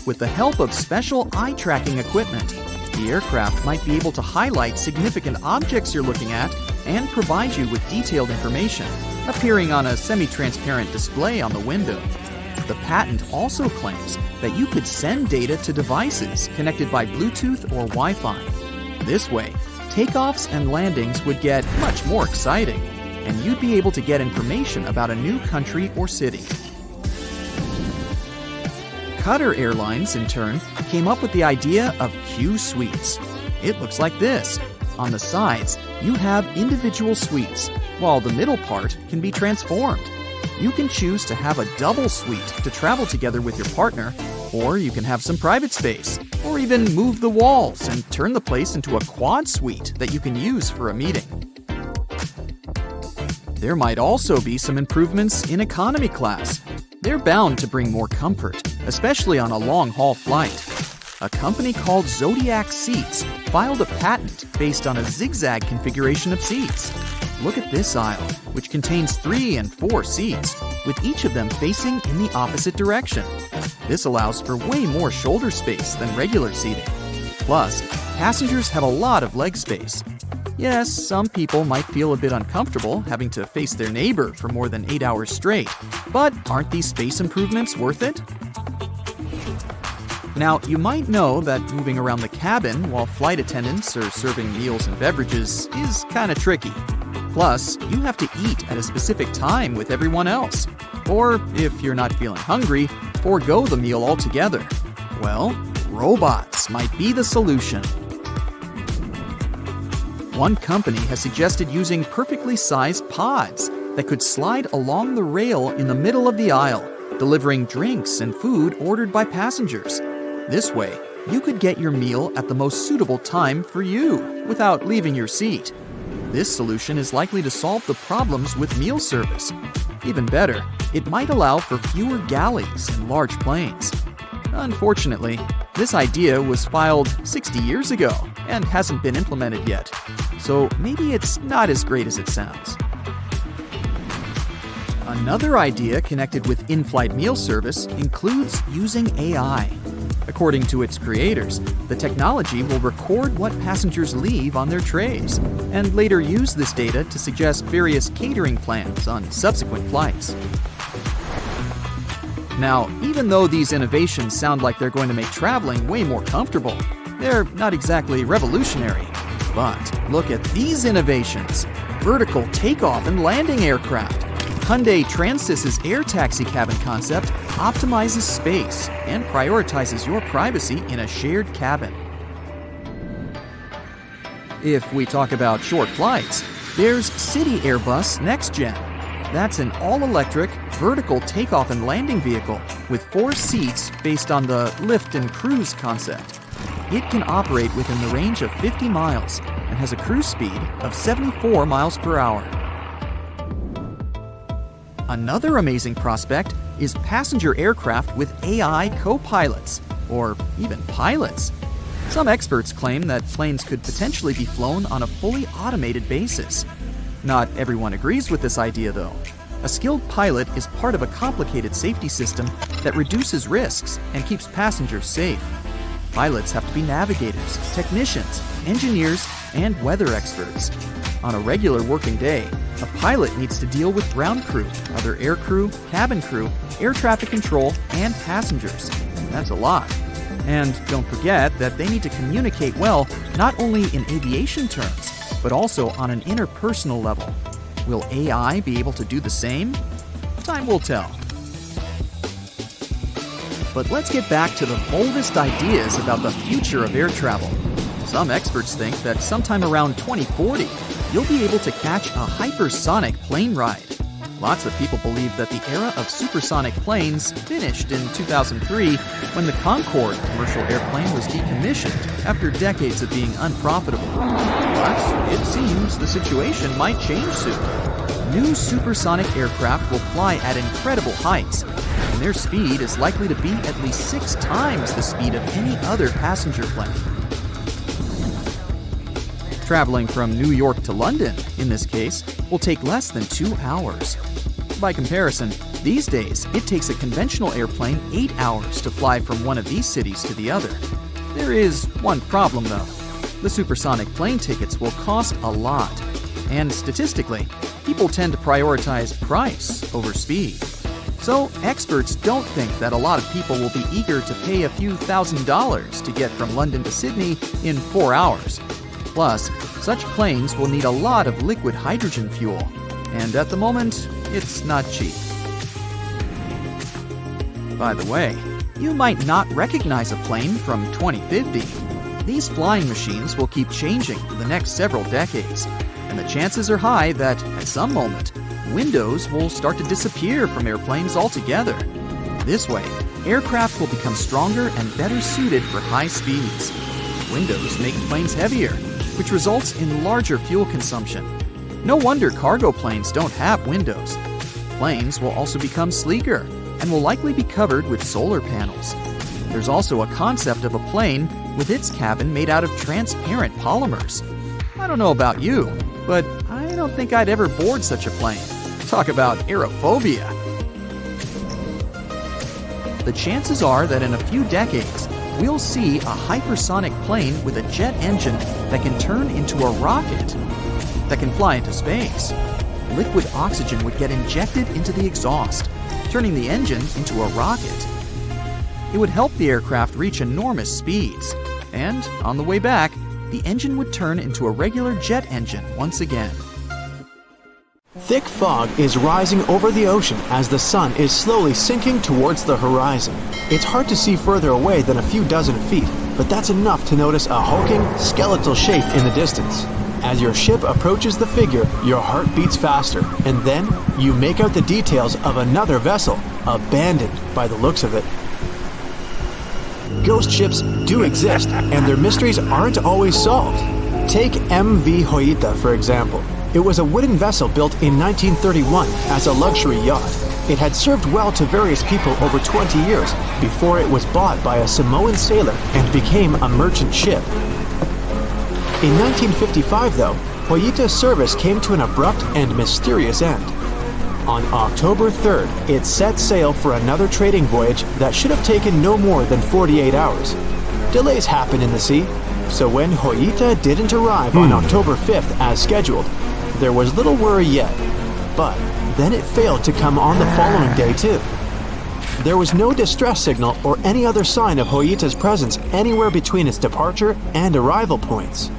Speaker 1: With the help of special eye-tracking equipment, the aircraft might be able to highlight significant objects you're looking at and provide you with detailed information, appearing on a semi-transparent display on the window. The patent also claims that you could send data to devices connected by Bluetooth or Wi-Fi. This way, takeoffs and landings would get much more exciting, and you'd be able to get information about a new country or city. Qatar Airlines, in turn, came up with the idea of Q suites. It looks like this. On the sides, you have individual suites, while the middle part can be transformed. You can choose to have a double suite to travel together with your partner, or you can have some private space, or even move the walls and turn the place into a quad suite that you can use for a meeting. There might also be some improvements in economy class. They're bound to bring more comfort, especially on a long-haul flight. A company called Zodiac Seats filed a patent based on a zigzag configuration of seats. look at this aisle, which contains 3 and 4 seats, with each of them facing in the opposite direction. This allows for way more shoulder space than regular seating. Plus, passengers have a lot of leg space. Yes, some people might feel a bit uncomfortable having to face their neighbor for more than 8 hours straight, but aren't these space improvements worth it? Now, you might know that moving around the cabin while flight attendants are serving meals and beverages is kind of tricky. Plus, you have to eat at a specific time with everyone else. Or, if you're not feeling hungry, forego the meal altogether. Well, robots might be the solution. One company has suggested using perfectly sized pods that could slide along the rail in the middle of the aisle, delivering drinks and food ordered by passengers. This way, you could get your meal at the most suitable time for you without leaving your seat. This solution is likely to solve the problems with meal service. Even better, it might allow for fewer galleys in large planes. Unfortunately, this idea was filed 60 years ago and hasn't been implemented yet, so maybe it's not as great as it sounds. Another idea connected with in-flight meal service includes using AI. According to its creators, the technology will record what passengers leave on their trays and later use this data to suggest various catering plans on subsequent flights. Now, even though these innovations sound like they're going to make traveling way more comfortable, they're not exactly revolutionary. But look at these innovations: vertical takeoff and landing aircraft. Hyundai Transys's air taxi cabin concept optimizes space and prioritizes your privacy in a shared cabin. If we talk about short flights, there's City Airbus Next Gen. That's an all-electric, vertical takeoff and landing vehicle with 4 seats based on the lift and cruise concept. It can operate within the range of 50 miles and has a cruise speed of 74 miles per hour. Another amazing prospect is passenger aircraft with AI co-pilots, or even pilots. Some experts claim that planes could potentially be flown on a fully automated basis. Not everyone agrees with this idea, though. A skilled pilot is part of a complicated safety system that reduces risks and keeps passengers safe. Pilots have to be navigators, technicians, engineers, and weather experts. On a regular working day, a pilot needs to deal with ground crew, other air crew, cabin crew, air traffic control, and passengers. That's a lot. And don't forget that they need to communicate well, not only in aviation terms, but also on an interpersonal level. Will AI be able to do the same? Time will tell. But let's get back to the boldest ideas about the future of air travel. Some experts think that sometime around 2040, you'll be able to catch a hypersonic plane ride. Lots of people believe that the era of supersonic planes finished in 2003 when the Concorde commercial airplane was decommissioned after decades of being unprofitable. But it seems the situation might change soon. New supersonic aircraft will fly at incredible heights, and their speed is likely to be at least 6 times the speed of any other passenger plane. Traveling from New York to London, in this case, will take less than 2 hours. By comparison, these days, it takes a conventional airplane 8 hours to fly from one of these cities to the other. There is one problem, though. The supersonic plane tickets will cost a lot, and statistically, people tend to prioritize price over speed. So, experts don't think that a lot of people will be eager to pay a few $1,000s to get from London to Sydney in 4 hours. Plus, such planes will need a lot of liquid hydrogen fuel, and at the moment, it's not cheap. By the way, you might not recognize a plane from 2050. These flying machines will keep changing for the next several decades, and the chances are high that, at some moment, windows will start to disappear from airplanes altogether. This way, aircraft will become stronger and better suited for high speeds. Windows make planes heavier, which results in larger fuel consumption. No wonder cargo planes don't have windows. Planes will also become sleeker and will likely be covered with solar panels. There's also a concept of a plane with its cabin made out of transparent polymers. I don't know about you, but I don't think I'd ever board such a plane. Talk about aerophobia. The chances are that in a few decades, we'll see a hypersonic plane with a jet engine that can turn into a rocket, that can fly into space. Liquid oxygen would get injected into the exhaust, turning the engine into a rocket. It would help the aircraft reach enormous speeds, and on the way back, the engine would turn into a regular jet engine once again.
Speaker 3: Thick fog is rising over the ocean as the sun is slowly sinking towards the horizon. It's hard to see further away than a few dozen feet, but that's enough to notice a hulking, skeletal shape in the distance. As your ship approaches the figure, your heart beats faster, and then you make out the details of another vessel, abandoned by the looks of it. Ghost ships do exist, and their mysteries aren't always solved. Take MV Joyita, for example. It was a wooden vessel built in 1931 as a luxury yacht. It had served well to various people over 20 years before it was bought by a Samoan sailor and became a merchant ship. In 1955, though, Joyita's service came to an abrupt and mysterious end. On October 3rd, it set sail for another trading voyage that should have taken no more than 48 hours. Delays happen in the sea, so when Joyita didn't arrive on October 5th as scheduled, there was little worry yet. But then it failed to come on the following day too. There was no distress signal or any other sign of Joyita's presence anywhere between its departure and arrival points.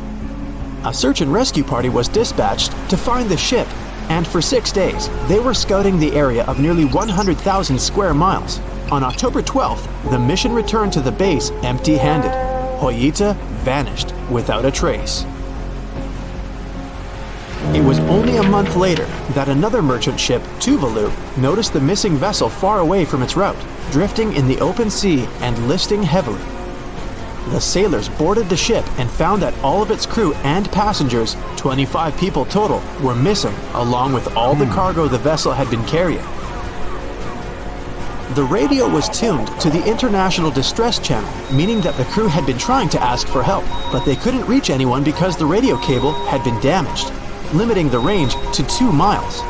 Speaker 3: A search and rescue party was dispatched to find the ship, and for 6 days, they were scouting the area of nearly 100,000 square miles. On October 12th, the mission returned to the base empty-handed. Joyita vanished without a trace. It was only a month later that another merchant ship, Tuvalu, noticed the missing vessel far away from its route, drifting in the open sea and listing heavily. The sailors boarded the ship and found that all of its crew and passengers, 25 people total, were missing, along with all the cargo the vessel had been carrying. The radio was tuned to the International Distress Channel, meaning that the crew had been trying to ask for help, but they couldn't reach anyone because the radio cable had been damaged, limiting the range to 2 miles.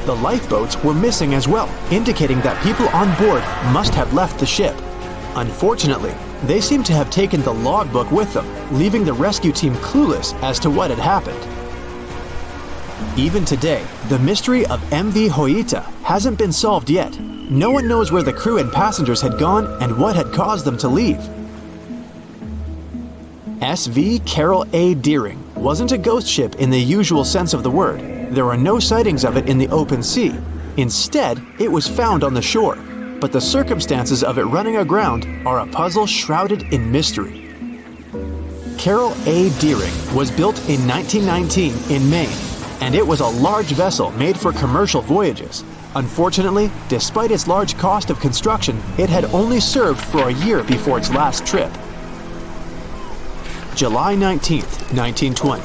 Speaker 3: The lifeboats were missing as well, indicating that people on board must have left the ship. Unfortunately, they seem to have taken the logbook with them, leaving the rescue team clueless as to what had happened. Even today, the mystery of MV Joyita hasn't been solved yet. No one knows where the crew and passengers had gone and what had caused them to leave. SV Carroll A Deering wasn't a ghost ship in the usual sense of the word. There are no sightings of it in the open sea. Instead, it was found on the shore, but the circumstances of it running aground are a puzzle shrouded in mystery. Carroll A Deering was built in 1919 in Maine, and it was a large vessel made for commercial voyages. Unfortunately, despite its large cost of construction, it had only served for a year before its last trip. July 19, 1920.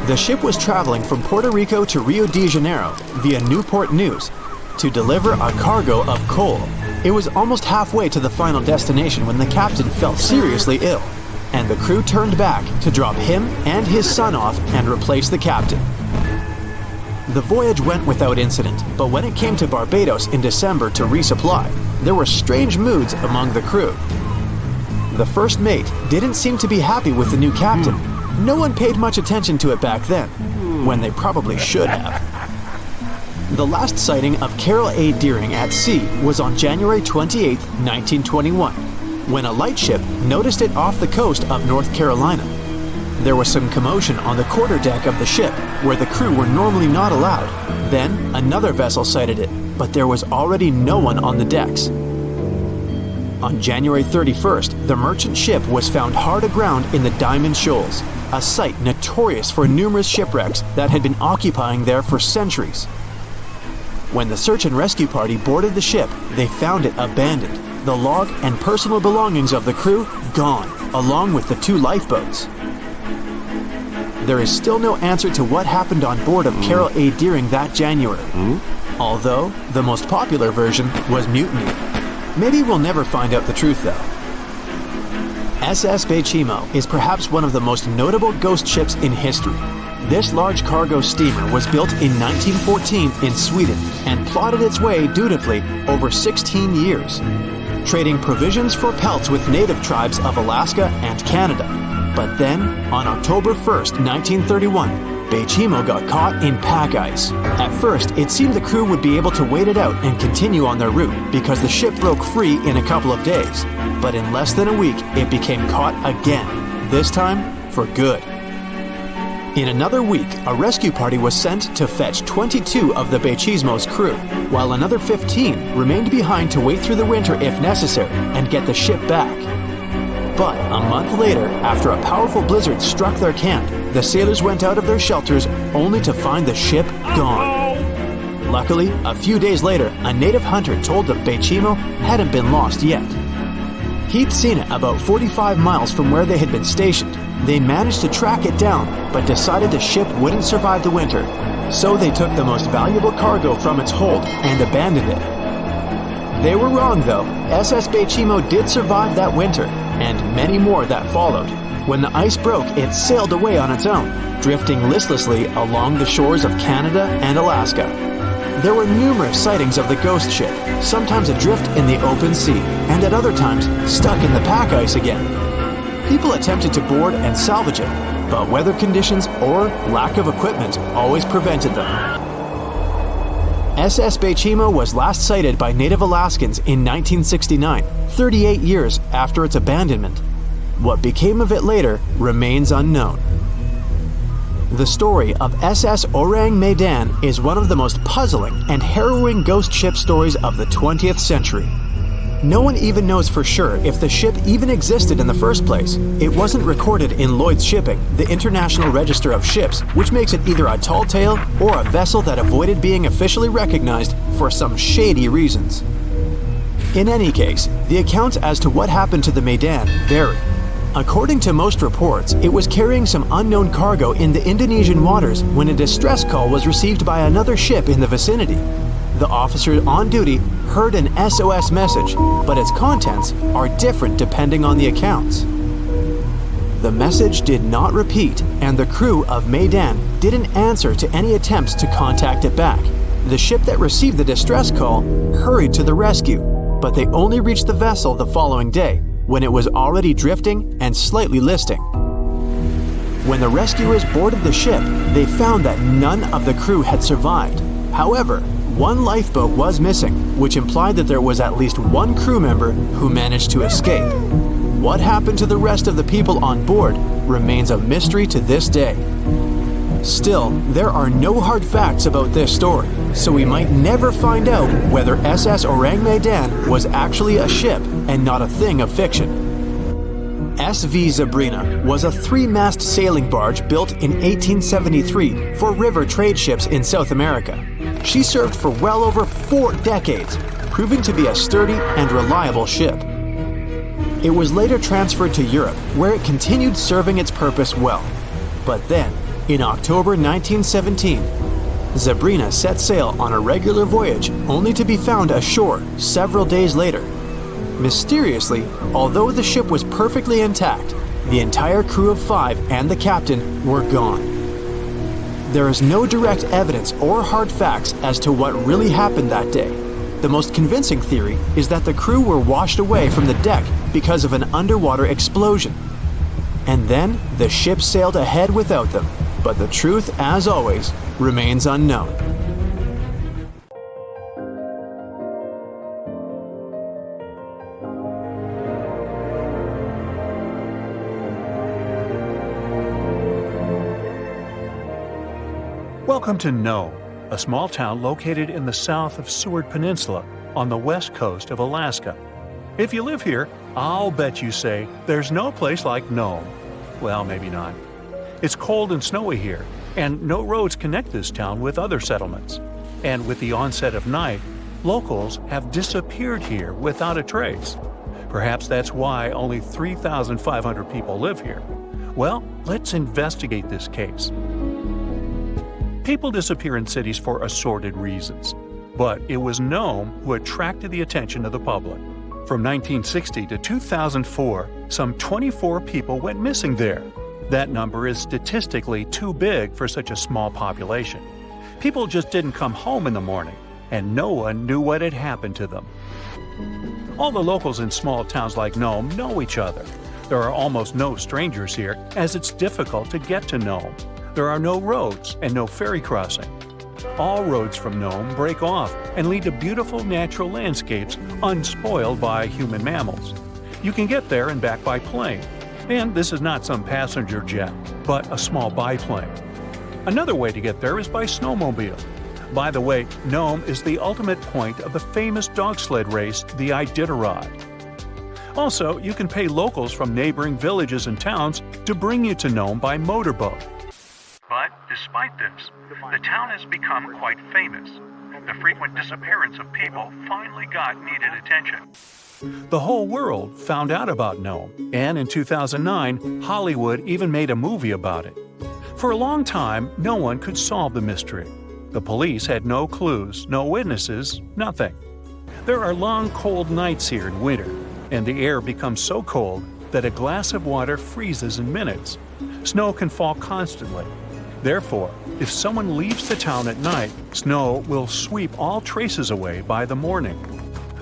Speaker 3: The ship was traveling from Puerto Rico to Rio de Janeiro via Newport News to deliver a cargo of coal. It was almost halfway to the final destination when the captain fell seriously ill, and the crew turned back to drop him and his son off and replace the captain. The voyage went without incident, but when it came to Barbados in December to resupply, there were strange moods among the crew. The first mate didn't seem to be happy with the new captain. No one paid much attention to it back then, when they probably should have. The last sighting of Carroll A. Deering at sea was on January 28, 1921, when a lightship noticed it off the coast of North Carolina. There was some commotion on the quarterdeck of the ship, where the crew were normally not allowed. Then, another vessel sighted it, but there was already no one on the decks. On January 31st, the merchant ship was found hard aground in the Diamond Shoals, a site notorious for numerous shipwrecks that had been occupying there for centuries. When the search and rescue party boarded the ship, they found it abandoned, the log and personal belongings of the crew gone, along with the 2 lifeboats. There is still no answer to what happened on board of Carroll A. Deering that January, although the most popular version was mutiny. Maybe we'll never find out the truth though. SS Baychimo is perhaps one of the most notable ghost ships in history. This large cargo steamer was built in 1914 in Sweden and plodded its way dutifully over 16 years, trading provisions for pelts with native tribes of Alaska and Canada. But then, on October 1st, 1931, Baychimo got caught in pack ice. At first, it seemed the crew would be able to wait it out and continue on their route because the ship broke free in a couple of days. But in less than a week, it became caught again, this time for good. In another week, a rescue party was sent to fetch 22 of the Baychimo's crew, while another 15 remained behind to wait through the winter if necessary and get the ship back. But a month later, after a powerful blizzard struck their camp, the sailors went out of their shelters only to find the ship gone. Luckily, a few days later, a native hunter told that Baychimo hadn't been lost yet. He'd seen it about 45 miles from where they had been stationed. They managed to track it down, but decided the ship wouldn't survive the winter. So they took the most valuable cargo from its hold and abandoned it. They were wrong though. SS Baychimo did survive that winter, and many more that followed. When the ice broke, it sailed away on its own, drifting listlessly along the shores of Canada and Alaska. There were numerous sightings of the ghost ship, sometimes adrift in the open sea, and at other times stuck in the pack ice again. People attempted to board and salvage it, but weather conditions or lack of equipment always prevented them. SS Baychimo was last sighted by native Alaskans in 1969, 38 years after its abandonment. What became of it later remains unknown. The story of SS Ourang Medan is one of the most puzzling and harrowing ghost ship stories of the 20th century. No one even knows for sure if the ship even existed in the first place. It wasn't recorded in Lloyd's Shipping, the International Register of Ships, which makes it either a tall tale or a vessel that avoided being officially recognized for some shady reasons. In any case, the accounts as to what happened to the Medan vary. According to most reports, it was carrying some unknown cargo in the Indonesian waters when a distress call was received by another ship in the vicinity. The officer on duty heard an SOS message, but its contents are different depending on the accounts. The message did not repeat, and the crew of Medan didn't answer to any attempts to contact it back. The ship that received the distress call hurried to the rescue, but they only reached the vessel the following day, when it was already drifting and slightly listing. When the rescuers boarded the ship, they found that none of the crew had survived. However, one lifeboat was missing, which implied that there was at least one crew member who managed to escape. What happened to the rest of the people on board remains a mystery to this day. Still, there are no hard facts about this story, so we might never find out whether SS Ourang Medan was actually a ship and not a thing of fiction. SV Zebrina was a 3-mast sailing barge built in 1873 for river trade ships in South America. She served for well over 4 decades, proving to be a sturdy and reliable ship. It was later transferred to Europe, where it continued serving its purpose well. But then, in October 1917, Zebrina set sail on a regular voyage only to be found ashore several days later. Mysteriously, although the ship was perfectly intact, the entire crew of 5 and the captain were gone. There is no direct evidence or hard facts as to what really happened that day. The most convincing theory is that the crew were washed away from the deck because of an underwater explosion. And then the ship sailed ahead without them, but the truth, as always, remains unknown.
Speaker 5: Welcome to Nome, a small town located in the south of Seward Peninsula on the west coast of Alaska. If you live here, I'll bet you say there's no place like Nome. Well, maybe not. It's cold and snowy here, and no roads connect this town with other settlements. And with the onset of night, locals have disappeared here without a trace. Perhaps that's why only 3,500 people live here. Well, let's investigate this case. People disappear in cities for assorted reasons, but it was Nome who attracted the attention of the public. From 1960 to 2004, some 24 people went missing there. That number is statistically too big for such a small population. People just didn't come home in the morning, and no one knew what had happened to them. All the locals in small towns like Nome know each other. There are almost no strangers here, as it's difficult to get to Nome. There are no roads and no ferry crossing. All roads from Nome break off and lead to beautiful natural landscapes unspoiled by human mammals. You can get there and back by plane. And this is not some passenger jet, but a small biplane. Another way to get there is by snowmobile. By the way, Nome is the ultimate point of the famous dog sled race, the Iditarod. Also, you can pay locals from neighboring villages and towns to bring you to Nome by motorboat.
Speaker 6: But despite this, the town has become quite famous. The frequent disappearance of people finally got needed attention.
Speaker 5: The whole world found out about Nome, and in 2009, Hollywood even made a movie about it. For a long time, no one could solve the mystery. The police had no clues, no witnesses, nothing. There are long, cold nights here in winter, and the air becomes so cold that a glass of water freezes in minutes. Snow can fall constantly. Therefore, if someone leaves the town at night, snow will sweep all traces away by the morning.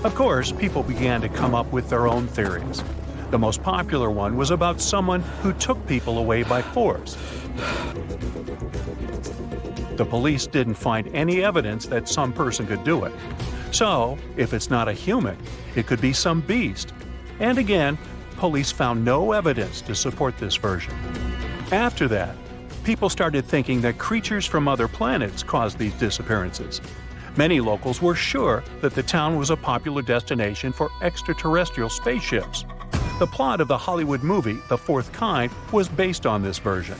Speaker 5: Of course, people began to come up with their own theories. The most popular one was about someone who took people away by force. The police didn't find any evidence that some person could do it. So, if it's not a human, it could be some beast. And again, police found no evidence to support this version. After that, people started thinking that creatures from other planets caused these disappearances. Many locals were sure that the town was a popular destination for extraterrestrial spaceships. The plot of the Hollywood movie The Fourth Kind was based on this version.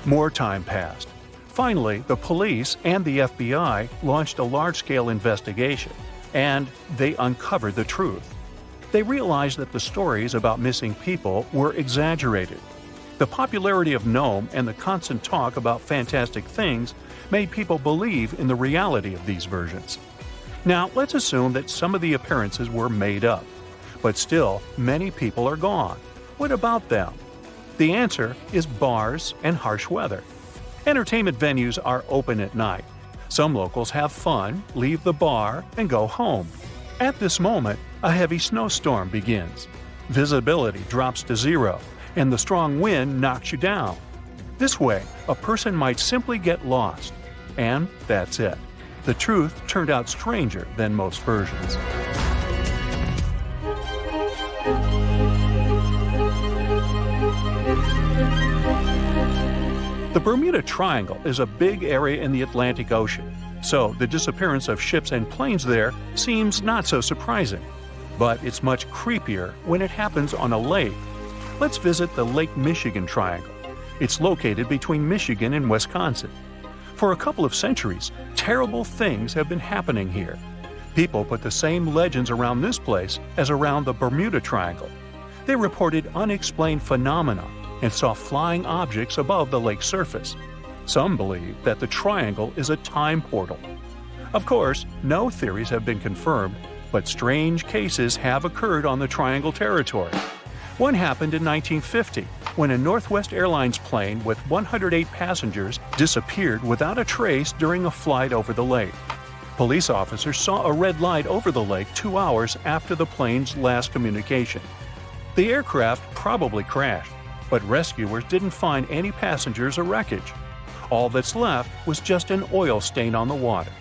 Speaker 5: More time passed. Finally, the police and the FBI launched a large-scale investigation, and they uncovered the truth. They realized that the stories about missing people were exaggerated. The popularity of Nome and the constant talk about fantastic things made people believe in the reality of these versions. Now, let's assume that some of the appearances were made up. But still, many people are gone. What about them? The answer is bars and harsh weather. Entertainment venues are open at night. Some locals have fun, leave the bar, and go home. At this moment, a heavy snowstorm begins. Visibility drops to zero, and the strong wind knocks you down. This way, a person might simply get lost. And that's it. The truth turned out stranger than most versions. The Bermuda Triangle is a big area in the Atlantic Ocean, so the disappearance of ships and planes there seems not so surprising. But it's much creepier when it happens on a lake. Let's visit the Lake Michigan Triangle. It's located between Michigan and Wisconsin. For a couple of centuries, terrible things have been happening here. People put the same legends around this place as around the Bermuda Triangle. They reported unexplained phenomena and saw flying objects above the lake's surface. Some believe that the triangle is a time portal. Of course, no theories have been confirmed, but strange cases have occurred on the triangle territory. One happened in 1950, when a Northwest Airlines plane with 108 passengers disappeared without a trace during a flight over the lake. Police officers saw a red light over the lake 2 hours after the plane's last communication. The aircraft probably crashed, but rescuers didn't find any passengers or wreckage. All that's left was just an oil stain on the water.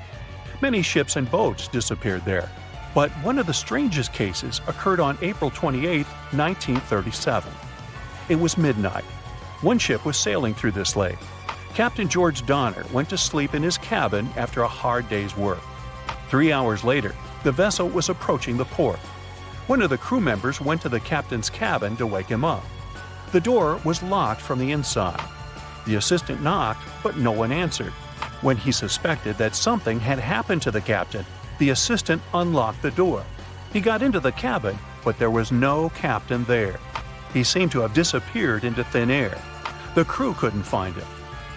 Speaker 5: Many ships and boats disappeared there, but one of the strangest cases occurred on April 28, 1937. It was midnight. One ship was sailing through this lake. Captain George Donner went to sleep in his cabin after a hard day's work. 3 hours later, the vessel was approaching the port. One of the crew members went to the captain's cabin to wake him up. The door was locked from the inside. The assistant knocked, but no one answered. When he suspected that something had happened to the captain, the assistant unlocked the door. He got into the cabin, but there was no captain there. He seemed to have disappeared into thin air. The crew couldn't find him.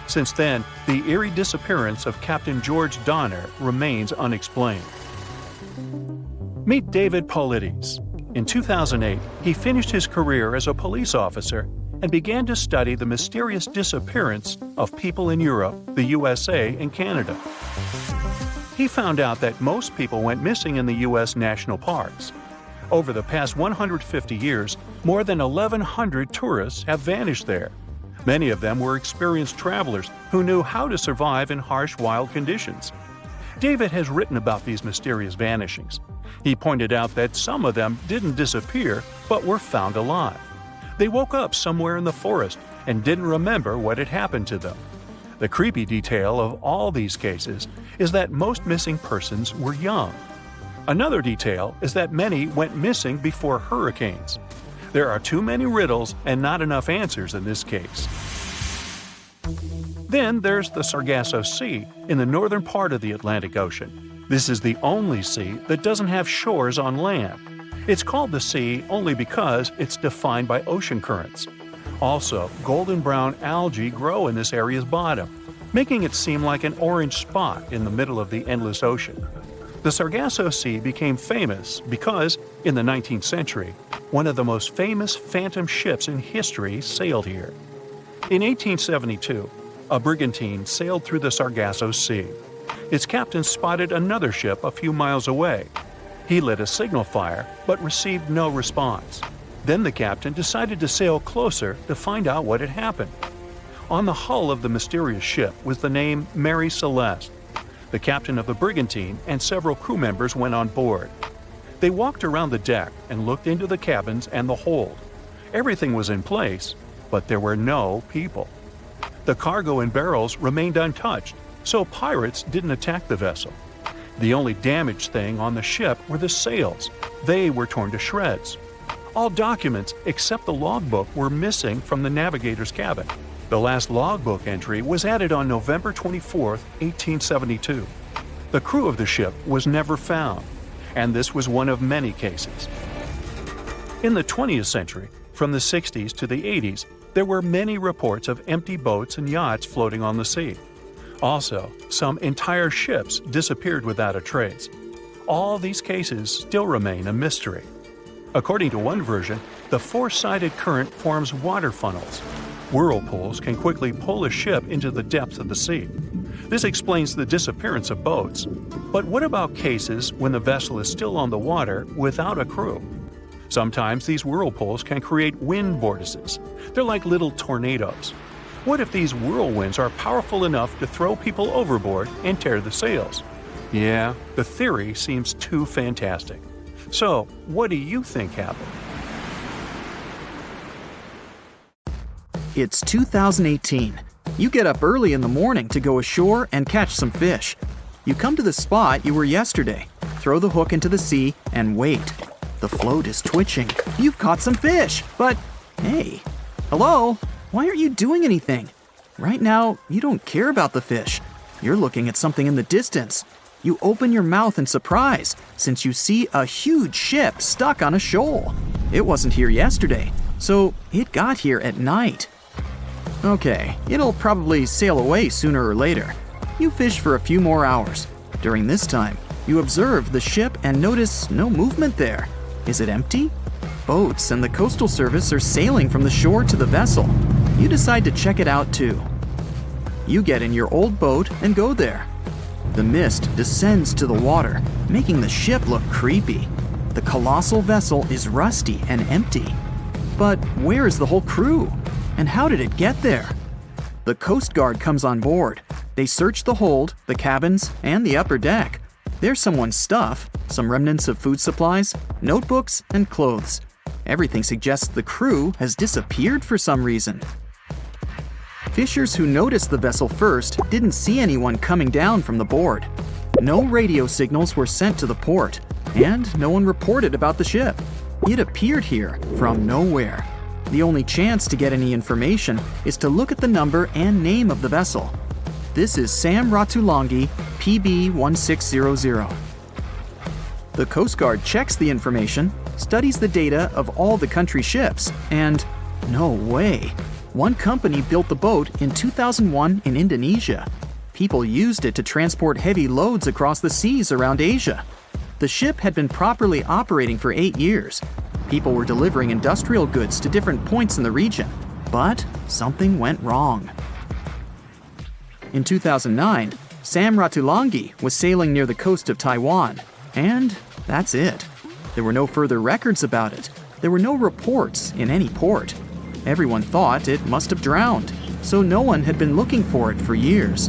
Speaker 5: Since then, the eerie disappearance of Captain George Donner remains unexplained. Meet David Paulides. In 2008, he finished his career as a police officer and began to study the mysterious disappearance of people in Europe, the USA, and Canada. He found out that most people went missing in the U.S. national parks. Over the past 150 years, more than 1,100 tourists have vanished there. Many of them were experienced travelers who knew how to survive in harsh wild conditions. David has written about these mysterious vanishings. He pointed out that some of them didn't disappear, but were found alive. They woke up somewhere in the forest and didn't remember what had happened to them. The creepy detail of all these cases is that most missing persons were young. Another detail is that many went missing before hurricanes. There are too many riddles and not enough answers in this case. Then there's the Sargasso Sea in the northern part of the Atlantic Ocean. This is the only sea that doesn't have shores on land. It's called the sea only because it's defined by ocean currents. Also, golden brown algae grow in this area's bottom, making it seem like an orange spot in the middle of the endless ocean. The Sargasso Sea became famous because, in the 19th century, one of the most famous phantom ships in history sailed here. In 1872, a brigantine sailed through the Sargasso Sea. Its captain spotted another ship a few miles away. He lit a signal fire, but received no response. Then the captain decided to sail closer to find out what had happened. On the hull of the mysterious ship was the name Mary Celeste. The captain of the brigantine and several crew members went on board. They walked around the deck and looked into the cabins and the hold. Everything was in place, but there were no people. The cargo and barrels remained untouched, so pirates didn't attack the vessel. The only damaged thing on the ship were the sails. They were torn to shreds. All documents except the logbook were missing from the navigator's cabin. The last logbook entry was added on November 24, 1872. The crew of the ship was never found, and this was one of many cases. In the 20th century, from the 60s to the 80s, there were many reports of empty boats and yachts floating on the sea. Also, some entire ships disappeared without a trace. All these cases still remain a mystery. According to one version, the four-sided current forms water funnels. Whirlpools can quickly pull a ship into the depths of the sea. This explains the disappearance of boats. But what about cases when the vessel is still on the water without a crew? Sometimes these whirlpools can create wind vortices. They're like little tornadoes. What if these whirlwinds are powerful enough to throw people overboard and tear the sails? Yeah, the theory seems too fantastic. So, what do you think happened?
Speaker 1: It's 2018. You get up early in the morning to go ashore and catch some fish. You come to the spot you were yesterday, throw the hook into the sea, and wait. The float is twitching. You've caught some fish, but hey, hello? Why aren't you doing anything? Right now, you don't care about the fish. You're looking at something in the distance. You open your mouth in surprise since you see a huge ship stuck on a shoal. It wasn't here yesterday, so it got here at night. Okay, it'll probably sail away sooner or later. You fish for a few more hours. During this time, you observe the ship and notice no movement there. Is it empty? Boats and the Coastal Service are sailing from the shore to the vessel. You decide to check it out too. You get in your old boat and go there. The mist descends to the water, making the ship look creepy. The colossal vessel is rusty and empty. But where is the whole crew? And how did it get there? The Coast Guard comes on board. They search the hold, the cabins, and the upper deck. There's someone's stuff, some remnants of food supplies, notebooks, and clothes. Everything suggests the crew has disappeared for some reason. Fishers who noticed the vessel first didn't see anyone coming down from the board. No radio signals were sent to the port, and no one reported about the ship. It appeared here from nowhere. The only chance to get any information is to look at the number and name of the vessel. This is Sam Ratulangi PB 1600. The Coast Guard checks the information, studies the data of all the country ships, and no way. One company built the boat in 2001 in Indonesia. People used it to transport heavy loads across the seas around Asia. The ship had been properly operating for 8 years. People were delivering industrial goods to different points in the region. But something went wrong. In 2009, Sam Ratulangi was sailing near the coast of Taiwan, and that's it. There were no further records about it. There were no reports in any port. Everyone thought it must have drowned, so no one had been looking for it for years.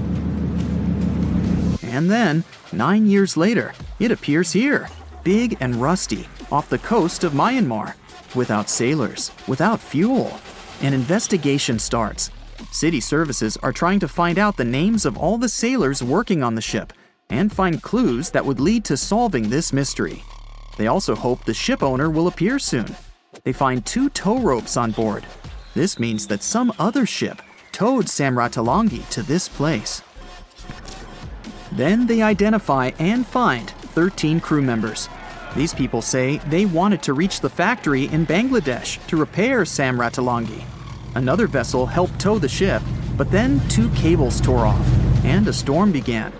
Speaker 1: And then, 9 years later, it appears here, big and rusty, off the coast of Myanmar, without sailors, without fuel. An investigation starts. City services are trying to find out the names of all the sailors working on the ship and find clues that would lead to solving this mystery. They also hope the ship owner will appear soon. They find 2 tow ropes on board. This means that some other ship towed Sam Ratulangi to this place. Then they identify and find 13 crew members. These people say they wanted to reach the factory in Bangladesh to repair Sam Ratulangi. Another vessel helped tow the ship, but then 2 cables tore off, and a storm began.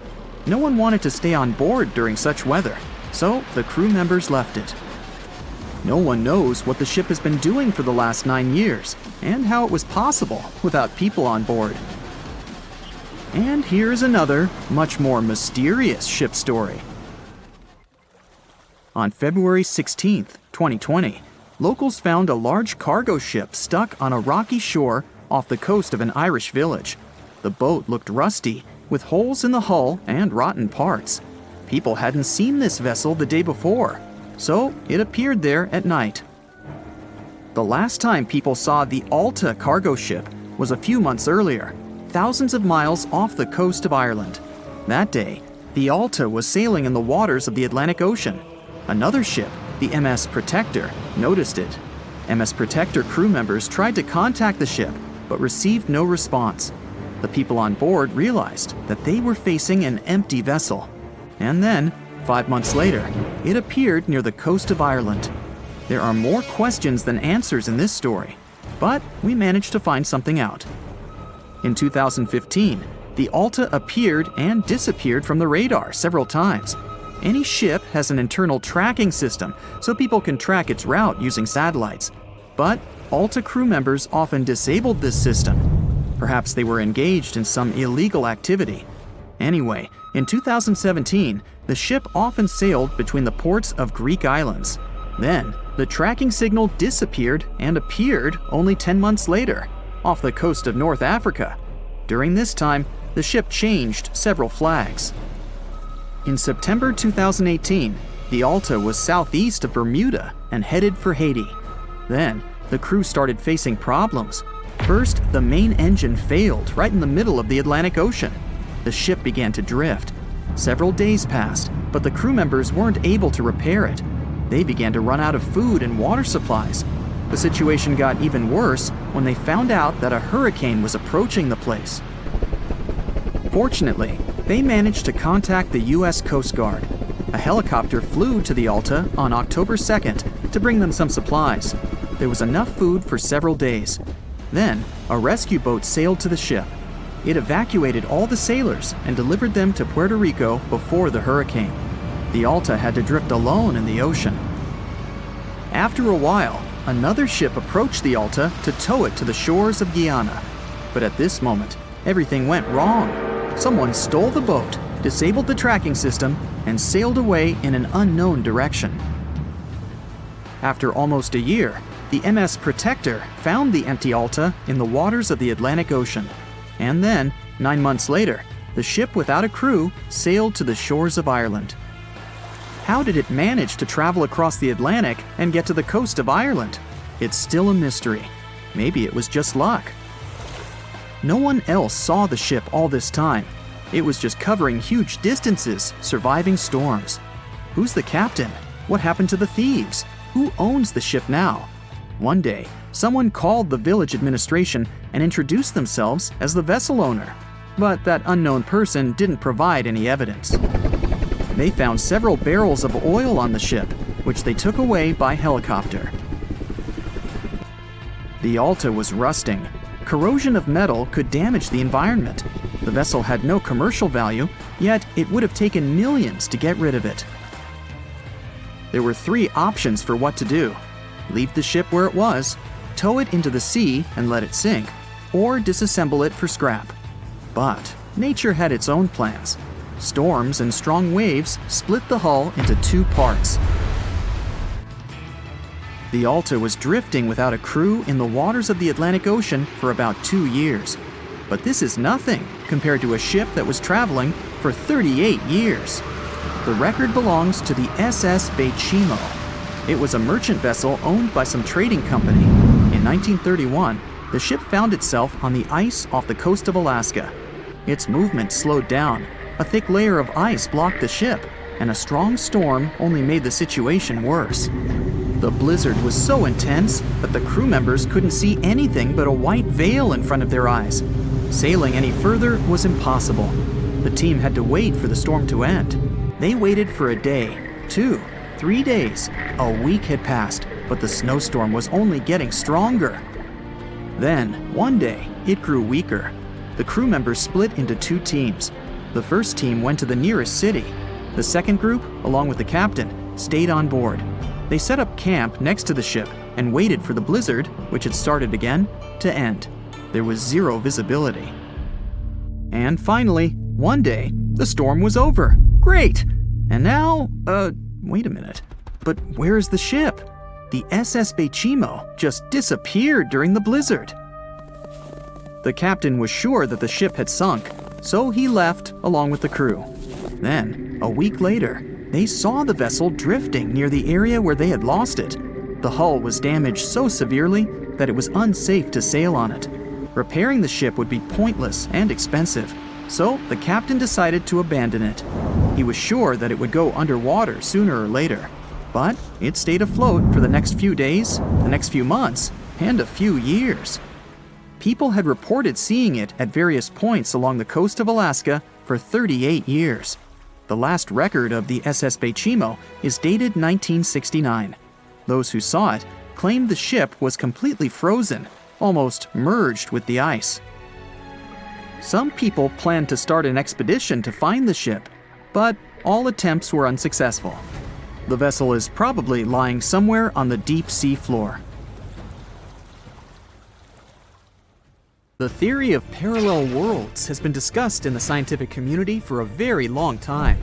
Speaker 1: No one wanted to stay on board during such weather, so the crew members left it. No one knows what the ship has been doing for the last 9 years, and how it was possible without people on board. And here's another, much more mysterious ship story. On February 16, 2020, locals found a large cargo ship stuck on a rocky shore off the coast of an Irish village. The boat looked rusty, with holes in the hull and rotten parts. People hadn't seen this vessel the day before, so it appeared there at night. The last time people saw the Alta cargo ship was a few months earlier, thousands of miles off the coast of Ireland. That day, the Alta was sailing in the waters of the Atlantic Ocean. Another ship, the MS Protector, noticed it. MS Protector crew members tried to contact the ship, but received no response. The people on board realized that they were facing an empty vessel. And then, 5 months later, it appeared near the coast of Ireland. There are more questions than answers in this story, but we managed to find something out. In 2015, the Alta appeared and disappeared from the radar several times. Any ship has an internal tracking system, so people can track its route using satellites. But Alta crew members often disabled this system. Perhaps they were engaged in some illegal activity. Anyway, in 2017, the ship often sailed between the ports of Greek islands. Then, the tracking signal disappeared and appeared only 10 months later, off the coast of North Africa. During this time, the ship changed several flags. In September 2018, the Alta was southeast of Bermuda and headed for Haiti. Then, the crew started facing problems. First, the main engine failed right in the middle of the Atlantic Ocean. The ship began to drift. Several days passed, but the crew members weren't able to repair it. They began to run out of food and water supplies. The situation got even worse when they found out that a hurricane was approaching the place. Fortunately, they managed to contact the U.S. Coast Guard. A helicopter flew to the Alta on October 2nd to bring them some supplies. There was enough food for several days. Then, a rescue boat sailed to the ship. It evacuated all the sailors and delivered them to Puerto Rico before the hurricane. The Alta had to drift alone in the ocean. After a while, another ship approached the Alta to tow it to the shores of Guyana. But at this moment, everything went wrong. Someone stole the boat, disabled the tracking system, and sailed away in an unknown direction. After almost a year, the MS Protector found the empty Alta in the waters of the Atlantic Ocean. And then, 9 months later, the ship without a crew sailed to the shores of Ireland. How did it manage to travel across the Atlantic and get to the coast of Ireland? It's still a mystery. Maybe it was just luck. No one else saw the ship all this time. It was just covering huge distances, surviving storms. Who's the captain? What happened to the thieves? Who owns the ship now? One day, someone called the village administration and introduced themselves as the vessel owner. But that unknown person didn't provide any evidence. They found several barrels of oil on the ship, which they took away by helicopter. The Alta was rusting. Corrosion of metal could damage the environment. The vessel had no commercial value, yet it would have taken millions to get rid of it. There were 3 options for what to do: leave the ship where it was, tow it into the sea and let it sink, or disassemble it for scrap. But nature had its own plans. Storms and strong waves split the hull into two parts. The Alta was drifting without a crew in the waters of the Atlantic Ocean for about 2 years. But this is nothing compared to a ship that was traveling for 38 years. The record belongs to the SS Baychimo. It was a merchant vessel owned by some trading company. In 1931, the ship found itself on the ice off the coast of Alaska. Its movement slowed down. A thick layer of ice blocked the ship, and a strong storm only made the situation worse. The blizzard was so intense that the crew members couldn't see anything but a white veil in front of their eyes. Sailing any further was impossible. The team had to wait for the storm to end. They waited for a day, 2, 3 days. A week had passed, but the snowstorm was only getting stronger. Then, one day, it grew weaker. The crew members split into 2 teams. The first team went to the nearest city. The second group, along with the captain, stayed on board. They set up camp next to the ship and waited for the blizzard, which had started again, to end. There was zero visibility. And finally, one day, the storm was over. Great! And now, wait a minute. But where's the ship? The SS Baychimo just disappeared during the blizzard. The captain was sure that the ship had sunk, so he left along with the crew. Then, a week later, they saw the vessel drifting near the area where they had lost it. The hull was damaged so severely that it was unsafe to sail on it. Repairing the ship would be pointless and expensive, so the captain decided to abandon it. He was sure that it would go underwater sooner or later, but it stayed afloat for the next few days, the next few months, and a few years. People had reported seeing it at various points along the coast of Alaska for 38 years. The last record of the SS Baychimo is dated 1969. Those who saw it claimed the ship was completely frozen, almost merged with the ice. Some people planned to start an expedition to find the ship, but all attempts were unsuccessful. The vessel is probably lying somewhere on the deep sea floor. The theory of parallel worlds has been discussed in the scientific community for a very long time.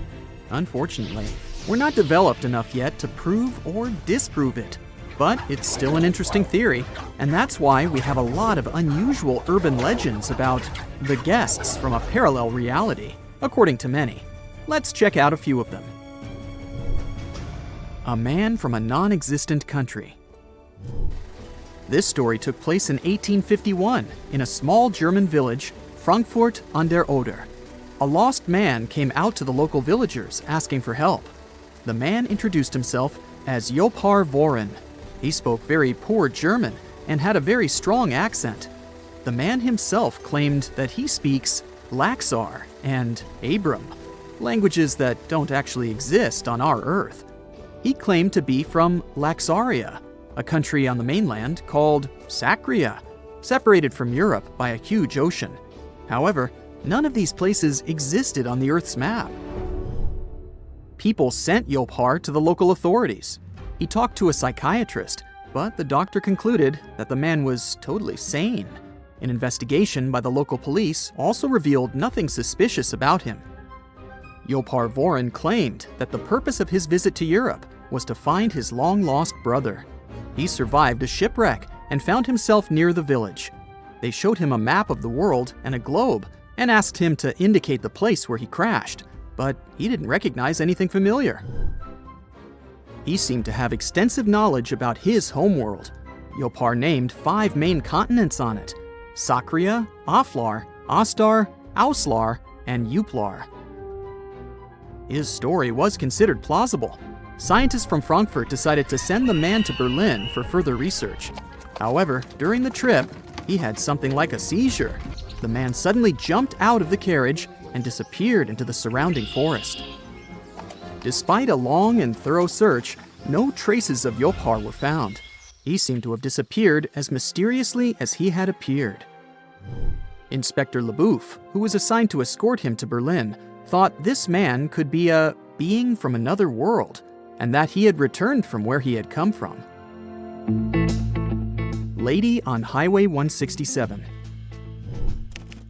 Speaker 1: Unfortunately, we're not developed enough yet to prove or disprove it. But it's still an interesting theory, and that's why we have a lot of unusual urban legends about the guests from a parallel reality, according to many. Let's check out a few of them. A man from a non-existent country. This story took place in 1851 in a small German village, Frankfurt an der Oder. A lost man came out to the local villagers asking for help. The man introduced himself as Jophar Voren. He spoke very poor German and had a very strong accent. The man himself claimed that he speaks Laxar and Abram, languages that don't actually exist on our Earth. He claimed to be from Laxaria, a country on the mainland called Sacria, separated from Europe by a huge ocean. However, none of these places existed on the Earth's map. People sent Jophar to the local authorities. He talked to a psychiatrist, but the doctor concluded that the man was totally sane. An investigation by the local police also revealed nothing suspicious about him. Jophar Voren claimed that the purpose of his visit to Europe was to find his long-lost brother. He survived a shipwreck and found himself near the village. They showed him a map of the world and a globe and asked him to indicate the place where he crashed, but he didn't recognize anything familiar. He seemed to have extensive knowledge about his homeworld. Jophar named 5 main continents on it: Sacria, Aflar, Astar, Auslar, and Uplar. His story was considered plausible. Scientists from Frankfurt decided to send the man to Berlin for further research. However, during the trip, he had something like a seizure. The man suddenly jumped out of the carriage and disappeared into the surrounding forest. Despite a long and thorough search, no traces of Jophar were found. He seemed to have disappeared as mysteriously as he had appeared. Inspector Leboeuf, who was assigned to escort him to Berlin, thought this man could be a being from another world, and that he had returned from where he had come from. Lady on Highway 167.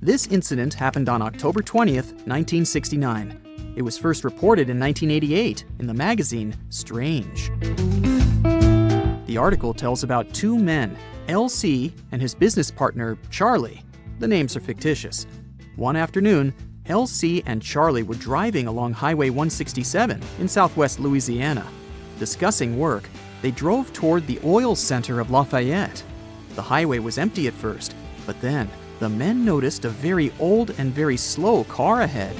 Speaker 1: This incident happened on October 20th, 1969. It was first reported in 1988 in the magazine Strange. The article tells about two men, LC and his business partner, Charlie. The names are fictitious. One afternoon, LC and Charlie were driving along Highway 167 in southwest Louisiana. Discussing work, they drove toward the oil center of Lafayette. The highway was empty at first, but then the men noticed a very old and very slow car ahead.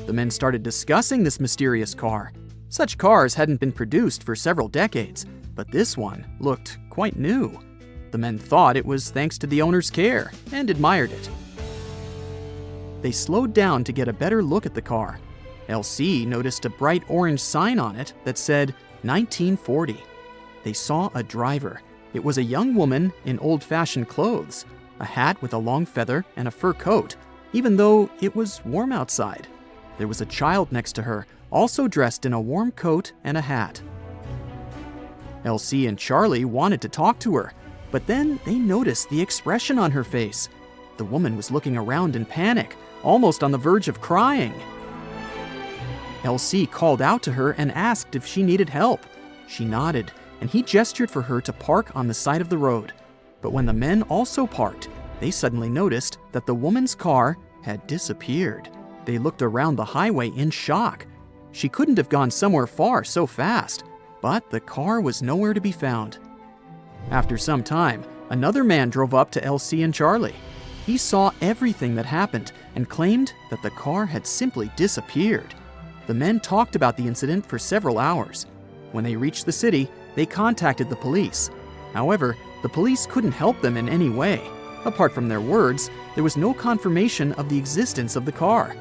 Speaker 1: The men started discussing this mysterious car. Such cars hadn't been produced for several decades, but this one looked quite new. The men thought it was thanks to the owner's care and admired it. They slowed down to get a better look at the car. LC noticed a bright orange sign on it that said 1940. They saw a driver. It was a young woman in old-fashioned clothes, a hat with a long feather and a fur coat, even though it was warm outside. There was a child next to her, also dressed in a warm coat and a hat. LC and Charlie wanted to talk to her, but then they noticed the expression on her face. The woman was looking around in panic, almost on the verge of crying. LC called out to her and asked if she needed help. She nodded, and he gestured for her to park on the side of the road. But when the men also parked, they suddenly noticed that the woman's car had disappeared. They looked around the highway in shock. She couldn't have gone somewhere far so fast, but the car was nowhere to be found. After some time, another man drove up to LC and Charlie. He saw everything that happened and claimed that the car had simply disappeared. The men talked about the incident for several hours. When they reached the city, they contacted the police. However, the police couldn't help them in any way. Apart from their words, there was no confirmation of the existence of the car.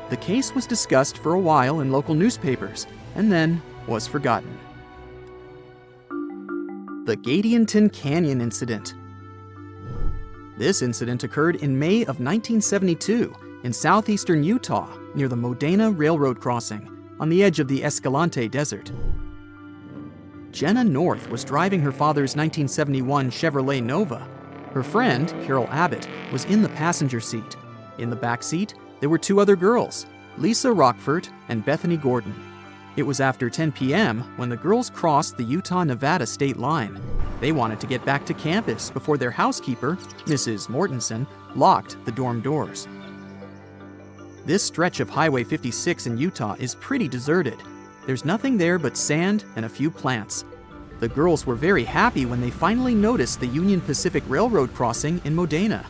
Speaker 1: The case was discussed for a while in local newspapers, and then was forgotten. The Gadianton Canyon Incident. This incident occurred in May of 1972 in southeastern Utah near the Modena Railroad crossing on the edge of the Escalante Desert. Jenna North was driving her father's 1971 Chevrolet Nova. Her friend, Carroll A, was in the passenger seat. In the back seat, there were two other girls, Lisa Rockford and Bethany Gordon. It was after 10 p.m. when the girls crossed the Utah-Nevada state line. They wanted to get back to campus before their housekeeper, Mrs. Mortensen, locked the dorm doors. This stretch of Highway 56 in Utah is pretty deserted. There's nothing there but sand and a few plants. The girls were very happy when they finally noticed the Union Pacific Railroad crossing in Modena.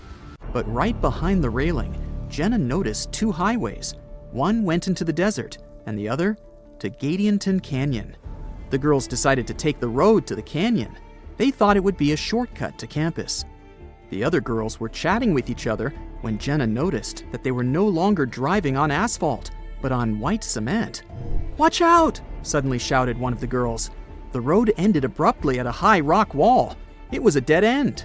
Speaker 1: But right behind the railing, Jenna noticed two highways. One went into the desert, and the other to Gadianton Canyon. The girls decided to take the road to the canyon. They thought it would be a shortcut to campus. The other girls were chatting with each other when Jenna noticed that they were no longer driving on asphalt, but on white cement. "Watch out!" suddenly shouted one of the girls. The road ended abruptly at a high rock wall. It was a dead end.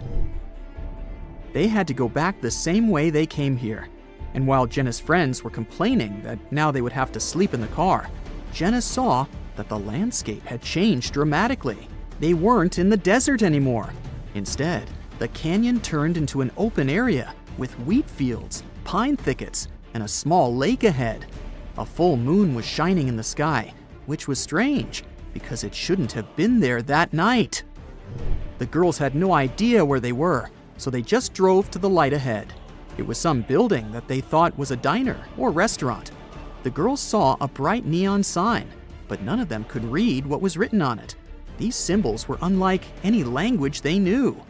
Speaker 1: They had to go back the same way they came here. And while Jenna's friends were complaining that now they would have to sleep in the car, Jenna saw that the landscape had changed dramatically. They weren't in the desert anymore. Instead, the canyon turned into an open area with wheat fields, pine thickets, and a small lake ahead. A full moon was shining in the sky, which was strange because it shouldn't have been there that night. The girls had no idea where they were, so they just drove to the light ahead. It was some building that they thought was a diner or restaurant. The girls saw a bright neon sign, but none of them could read what was written on it. These symbols were unlike any language they knew.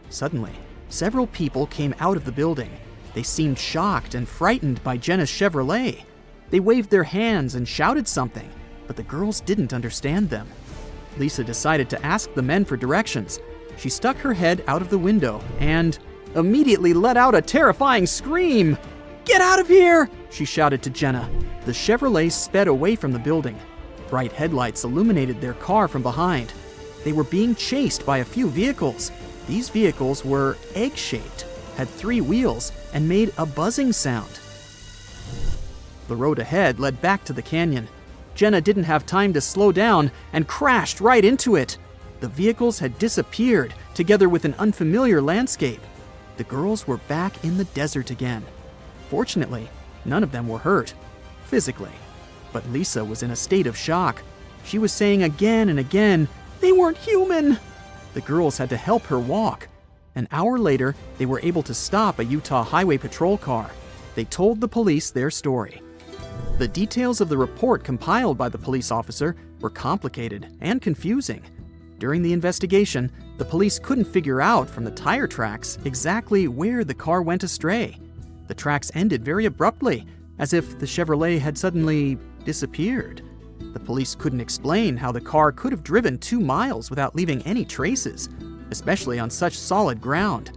Speaker 1: Suddenly, several people came out of the building. They seemed shocked and frightened by Jenna's Chevrolet. They waved their hands and shouted something, but the girls didn't understand them. Lisa decided to ask the men for directions. She stuck her head out of the window and immediately let out a terrifying scream. "Get out of here!" she shouted to Jenna. The Chevrolet sped away from the building. Bright headlights illuminated their car from behind. They were being chased by a few vehicles. These vehicles were egg-shaped, had 3 wheels, and made a buzzing sound. The road ahead led back to the canyon. Jenna didn't have time to slow down and crashed right into it. The vehicles had disappeared, together with an unfamiliar landscape. The girls were back in the desert again. Fortunately, none of them were hurt, physically. But Lisa was in a state of shock. She was saying again and again, "They weren't human!" The girls had to help her walk. An hour later, they were able to stop a Utah Highway Patrol car. They told the police their story. The details of the report compiled by the police officer were complicated and confusing. During the investigation, the police couldn't figure out from the tire tracks exactly where the car went astray. The tracks ended very abruptly, as if the Chevrolet had suddenly disappeared. The police couldn't explain how the car could have driven 2 miles without leaving any traces, especially on such solid ground.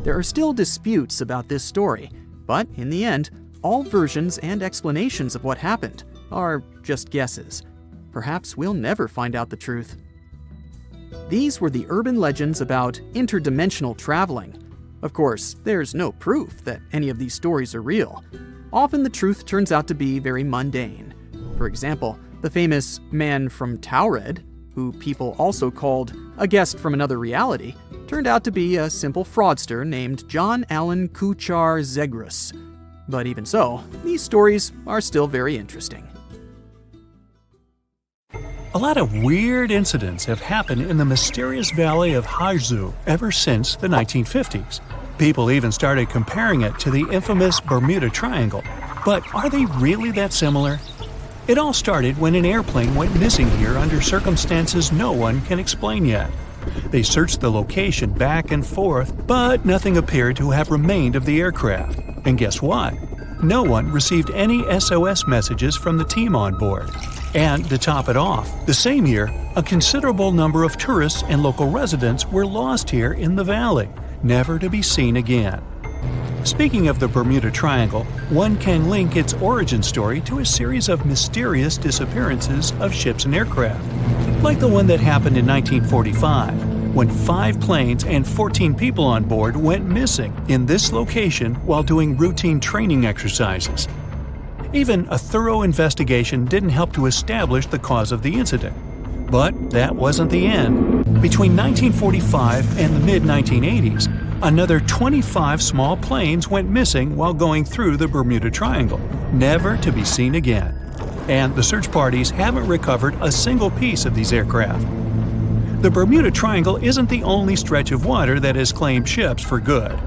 Speaker 1: There are still disputes about this story, but in the end, all versions and explanations of what happened are just guesses. Perhaps we'll never find out the truth. These were the urban legends about interdimensional traveling. Of course, there's no proof that any of these stories are real. Often the truth turns out to be very mundane. For example, the famous man from Taured, who people also called a guest from another reality, turned out to be a simple fraudster named John Allen Kuchar Zegrus. But even so, these stories are still very interesting.
Speaker 5: A lot of weird incidents have happened in the mysterious valley of Haizu ever since the 1950s. People even started comparing it to the infamous Bermuda Triangle. But are they really that similar? It all started when an airplane went missing here under circumstances no one can explain yet. They searched the location back and forth, but nothing appeared to have remained of the aircraft. And guess what? No one received any SOS messages from the team on board. And to top it off, the same year, a considerable number of tourists and local residents were lost here in the valley, never to be seen again. Speaking of the Bermuda Triangle, one can link its origin story to a series of mysterious disappearances of ships and aircraft, like the one that happened in 1945, when 5 planes and 14 people on board went missing in this location while doing routine training exercises. Even a thorough investigation didn't help to establish the cause of the incident. But that wasn't the end. Between 1945 and the mid-1980s, another 25 small planes went missing while going through the Bermuda Triangle, never to be seen again. And the search parties haven't recovered a single piece of these aircraft. The Bermuda Triangle isn't the only stretch of water that has claimed ships for good.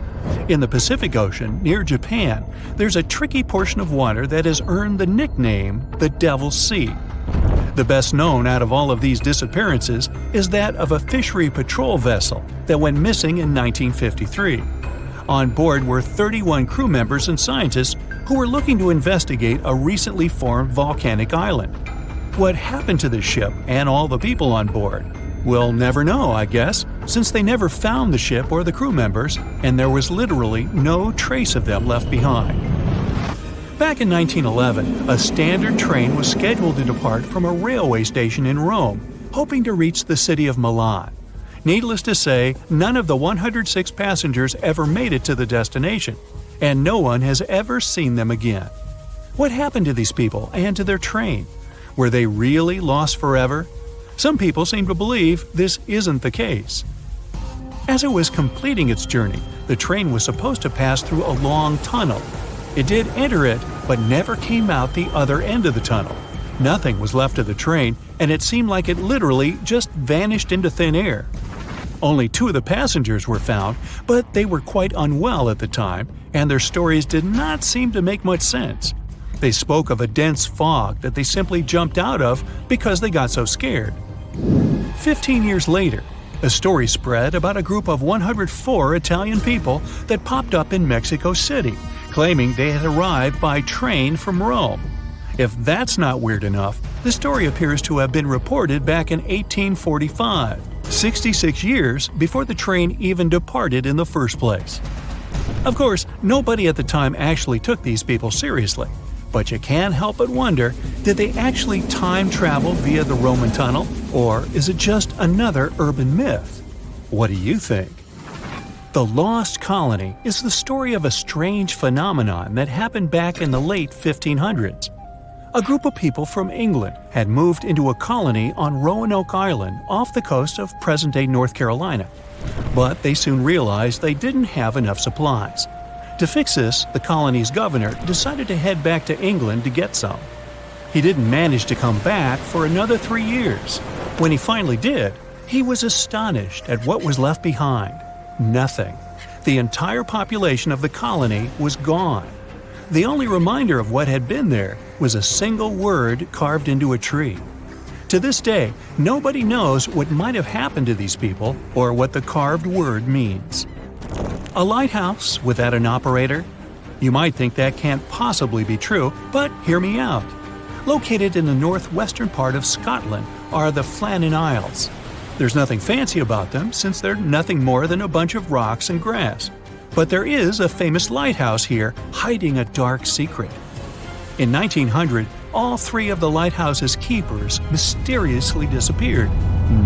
Speaker 5: In the Pacific Ocean, near Japan, there's a tricky portion of water that has earned the nickname the Devil's Sea. The best known out of all of these disappearances is that of a fishery patrol vessel that went missing in 1953. On board were 31 crew members and scientists who were looking to investigate a recently formed volcanic island. What happened to the ship and all the people on board? We'll never know, I guess, since they never found the ship or the crew members, and there was literally no trace of them left behind. Back in 1911, a standard train was scheduled to depart from a railway station in Rome, hoping to reach the city of Milan. Needless to say, none of the 106 passengers ever made it to the destination, and no one has ever seen them again. What happened to these people and to their train? Were they really lost forever? Some people seem to believe this isn't the case. As it was completing its journey, the train was supposed to pass through a long tunnel. It did enter it, but never came out the other end of the tunnel. Nothing was left of the train, and it seemed like it literally just vanished into thin air. Only 2 of the passengers were found, but they were quite unwell at the time, and their stories did not seem to make much sense. They spoke of a dense fog that they simply jumped out of because they got so scared. 15 years later, a story spread about a group of 104 Italian people that popped up in Mexico City, claiming they had arrived by train from Rome. If that's not weird enough, the story appears to have been reported back in 1845, 66 years before the train even departed in the first place. Of course, nobody at the time actually took these people seriously. But you can't help but wonder, did they actually time travel via the Roman tunnel, or is it just another urban myth? What do you think? The Lost Colony is the story of a strange phenomenon that happened back in the late 1500s. A group of people from England had moved into a colony on Roanoke Island off the coast of present-day North Carolina. But they soon realized they didn't have enough supplies. To fix this, the colony's governor decided to head back to England to get some. He didn't manage to come back for another 3 years. When he finally did, he was astonished at what was left behind. Nothing. The entire population of the colony was gone. The only reminder of what had been there was a single word carved into a tree. To this day, nobody knows what might have happened to these people or what the carved word means. A lighthouse without an operator? You might think that can't possibly be true, but hear me out. Located in the northwestern part of Scotland are the Flannan Isles. There's nothing fancy about them since they're nothing more than a bunch of rocks and grass. But there is a famous lighthouse here hiding a dark secret. In 1900, all 3 of the lighthouse's keepers mysteriously disappeared,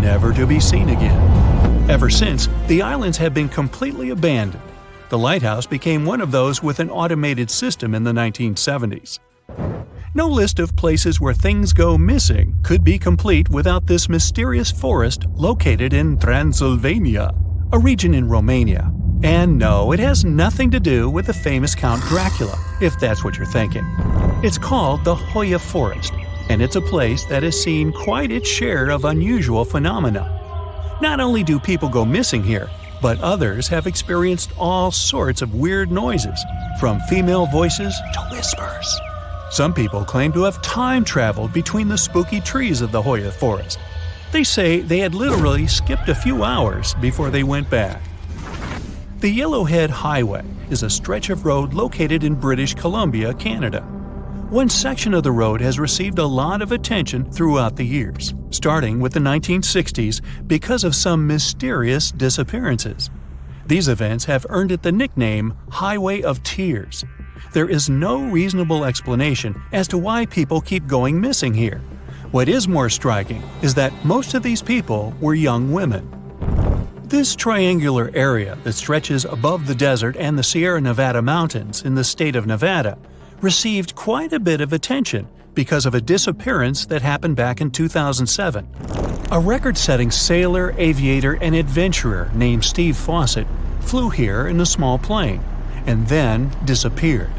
Speaker 5: never to be seen again. Ever since, the islands have been completely abandoned. The lighthouse became one of those with an automated system in the 1970s. No list of places where things go missing could be complete without this mysterious forest located in Transylvania, a region in Romania. And no, it has nothing to do with the famous Count Dracula, if that's what you're thinking. It's called the Hoya Forest, and it's a place that has seen quite its share of unusual phenomena. Not only do people go missing here, but others have experienced all sorts of weird noises, from female voices to whispers. Some people claim to have time traveled between the spooky trees of the Hoya Forest. They say they had literally skipped a few hours before they went back. The Yellowhead Highway is a stretch of road located in British Columbia, Canada. One section of the road has received a lot of attention throughout the years, starting with the 1960s because of some mysterious disappearances. These events have earned it the nickname Highway of Tears. There is no reasonable explanation as to why people keep going missing here. What is more striking is that most of these people were young women. This triangular area that stretches above the desert and the Sierra Nevada mountains in the state of Nevada received quite a bit of attention because of a disappearance that happened back in 2007. A record-setting sailor, aviator, and adventurer named Steve Fawcett flew here in a small plane and then disappeared.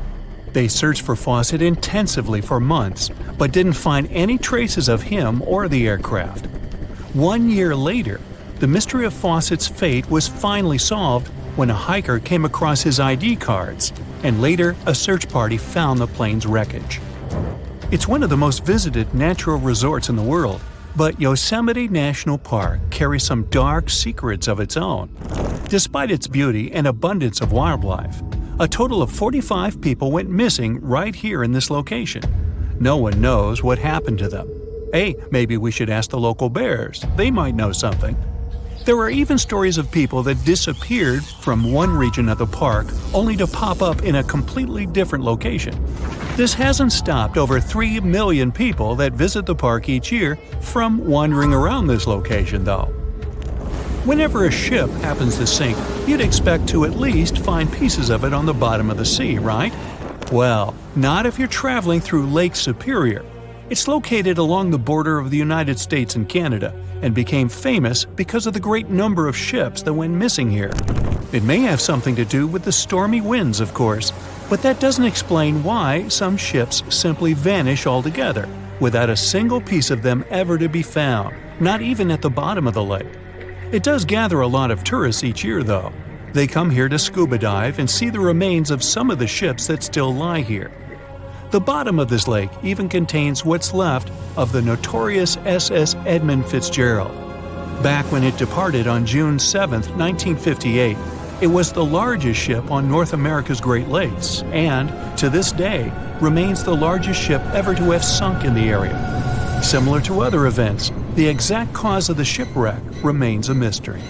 Speaker 5: They searched for Fawcett intensively for months, but didn't find any traces of him or the aircraft. 1 year later, the mystery of Fawcett's fate was finally solved when a hiker came across his ID cards, and later a search party found the plane's wreckage. It's one of the most visited natural resorts in the world, but Yosemite National Park carries some dark secrets of its own. Despite its beauty and abundance of wildlife, a total of 45 people went missing right here in this location. No one knows what happened to them. Hey, maybe we should ask the local bears. They might know something. There are even stories of people that disappeared from one region of the park only to pop up in a completely different location. This hasn't stopped over 3 million people that visit the park each year from wandering around this location, though. Whenever a ship happens to sink, you'd expect to at least find pieces of it on the bottom of the sea, right? Well, not if you're traveling through Lake Superior. It's located along the border of the United States and Canada, and became famous because of the great number of ships that went missing here. It may have something to do with the stormy winds, of course, but that doesn't explain why some ships simply vanish altogether, without a single piece of them ever to be found, not even at the bottom of the lake. It does gather a lot of tourists each year, though. They come here to scuba dive and see the remains of some of the ships that still lie here. The bottom of this lake even contains what's left of the notorious SS Edmund Fitzgerald. Back when it departed on June 7, 1958, it was the largest ship on North America's Great Lakes and, to this day, remains the largest ship ever to have sunk in the area. Similar to other events, the exact cause of the shipwreck remains a mystery.